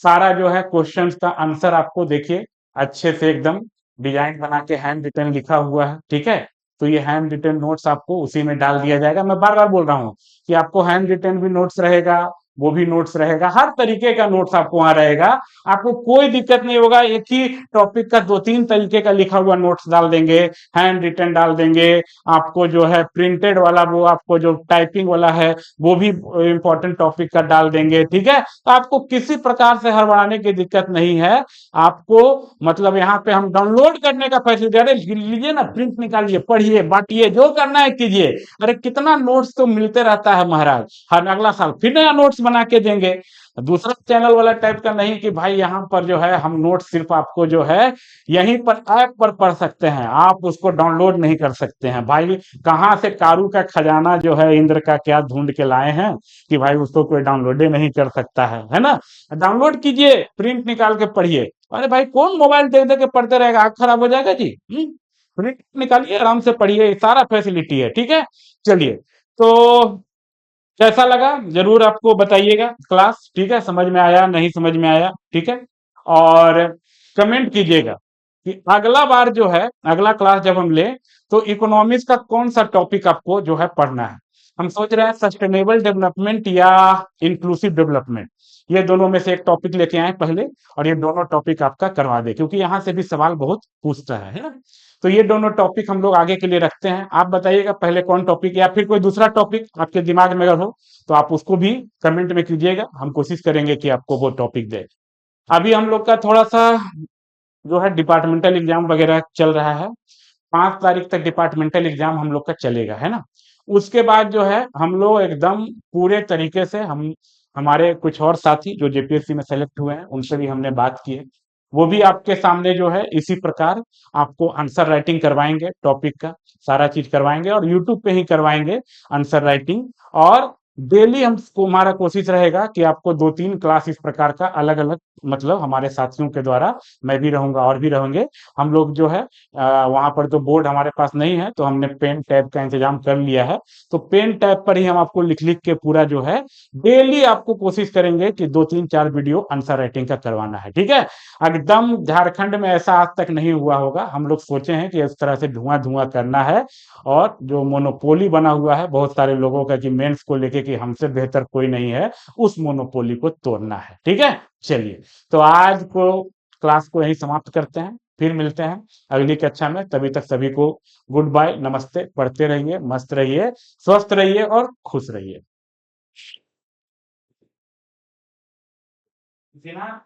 सारा जो है क्वेश्चंस का आंसर आपको देखिए अच्छे से एकदम डिजाइन बना के हैंड रिटन लिखा हुआ है, ठीक है। तो ये हैंड रिटन नोट्स आपको उसी में डाल दिया जाएगा। मैं बार बार बोल रहा हूँ कि आपको हैंड रिटन भी नोट्स रहेगा, वो भी नोट्स रहेगा, हर तरीके का नोट्स आपको वहां रहेगा। आपको कोई दिक्कत नहीं होगा, एक ही टॉपिक का दो तीन तरीके का लिखा हुआ नोट्स डाल देंगे, हैंड रिटन डाल देंगे, आपको जो है प्रिंटेड वाला, वो आपको जो टाइपिंग वाला है वो भी इंपॉर्टेंट टॉपिक का डाल देंगे। ठीक है, तो आपको किसी प्रकार से हड़बड़ाने की दिक्कत नहीं है। आपको मतलब यहाँ पे हम डाउनलोड करने का फैसिलिटी, अरे लीजिए ना, प्रिंट निकालिए, पढ़िए, बांटिए, जो करना है कीजिए। अरे कितना नोट्स तो मिलते रहता है महाराज, हर अगला साल फिर नया नोट्स बना के देंगे। दूसरा चैनल वाला टाइप का नहीं कि भाई यहाँ पर जो है हम नोट्स सिर्फ आपको जो है यहीं पर ऐप पर पढ़ सकते हैं, आप उसको डाउनलोड नहीं कर सकते हैं। भाई कहाँ से कारू का खजाना जो है इंद्र का क्या ढूंढ के लाए हैं कि भाई उसको कोई डाउनलोड ही नहीं कर सकता है ना। डाउनलोड कीजिए, प्रिंट निकाल के पढ़िए। अरे भाई कौन मोबाइल देख दे के पढ़ते रहेगा, आंख खराब हो जाएगा जी। प्रिंट निकालिए, आराम से पढ़िए, सारा फैसिलिटी है। ठीक है, चलिए। तो कैसा लगा जरूर आपको बताइएगा क्लास। ठीक है, समझ में आया नहीं समझ में आया, ठीक है। और कमेंट कीजिएगा कि अगला बार जो है, अगला क्लास जब हम ले, तो इकोनॉमिक्स का कौन सा टॉपिक आपको जो है पढ़ना है। हम सोच रहे हैं सस्टेनेबल डेवलपमेंट या इंक्लूसिव डेवलपमेंट, ये दोनों में से एक टॉपिक लेके आए पहले, और ये दोनों टॉपिक आपका करवा दे, क्योंकि यहाँ से भी सवाल बहुत पूछता है ना। तो ये दोनों टॉपिक हम लोग आगे के लिए रखते हैं। आप बताइएगा पहले कौन टॉपिक, या फिर कोई दूसरा टॉपिक आपके दिमाग में अगर हो तो आप उसको भी कमेंट में कीजिएगा, हम कोशिश करेंगे कि आपको वो टॉपिक दे। अभी हम लोग का थोड़ा सा जो है डिपार्टमेंटल एग्जाम वगैरह चल रहा है, 5 तारीख तक डिपार्टमेंटल एग्जाम हम लोग का चलेगा, है ना। उसके बाद जो है हम लोग एकदम पूरे तरीके से, हम हमारे कुछ और साथी जो जेपीएससी में सेलेक्ट हुए हैं उनसे भी हमने बात की है, वो भी आपके सामने जो है इसी प्रकार आपको आंसर राइटिंग करवाएंगे, टॉपिक का सारा चीज करवाएंगे, और यूट्यूब पे ही करवाएंगे आंसर राइटिंग। और डेली हमको, हमारा कोशिश रहेगा कि आपको 2-3 क्लास इस प्रकार का अलग अलग, मतलब हमारे साथियों के द्वारा, मैं भी रहूंगा और भी रहेंगे हम लोग जो है, वहां पर तो बोर्ड हमारे पास नहीं है, तो हमने पेन टैब का इंतजाम कर लिया है। तो पेन टैब पर ही हम आपको लिख लिख के पूरा जो है डेली आपको कोशिश करेंगे कि 2-3-4 वीडियो आंसर राइटिंग का करवाना है। ठीक है, एकदम झारखंड में ऐसा आज तक नहीं हुआ होगा, हम लोग सोचे हैं कि इस तरह से धुआं धुआं करना है। और जो मोनोपोली बना हुआ है बहुत सारे लोगों का कि मेंस को लेके कि हमसे बेहतर कोई नहीं है, उस मोनोपोली को तोड़ना है। ठीक है, चलिए। तो आज को क्लास को यहीं समाप्त करते हैं, फिर मिलते हैं अगली कक्षा में। तभी तक सभी को गुड बाय, नमस्ते, पढ़ते रहिए, मस्त रहिए, स्वस्थ रहिए और खुश रहिए। बिना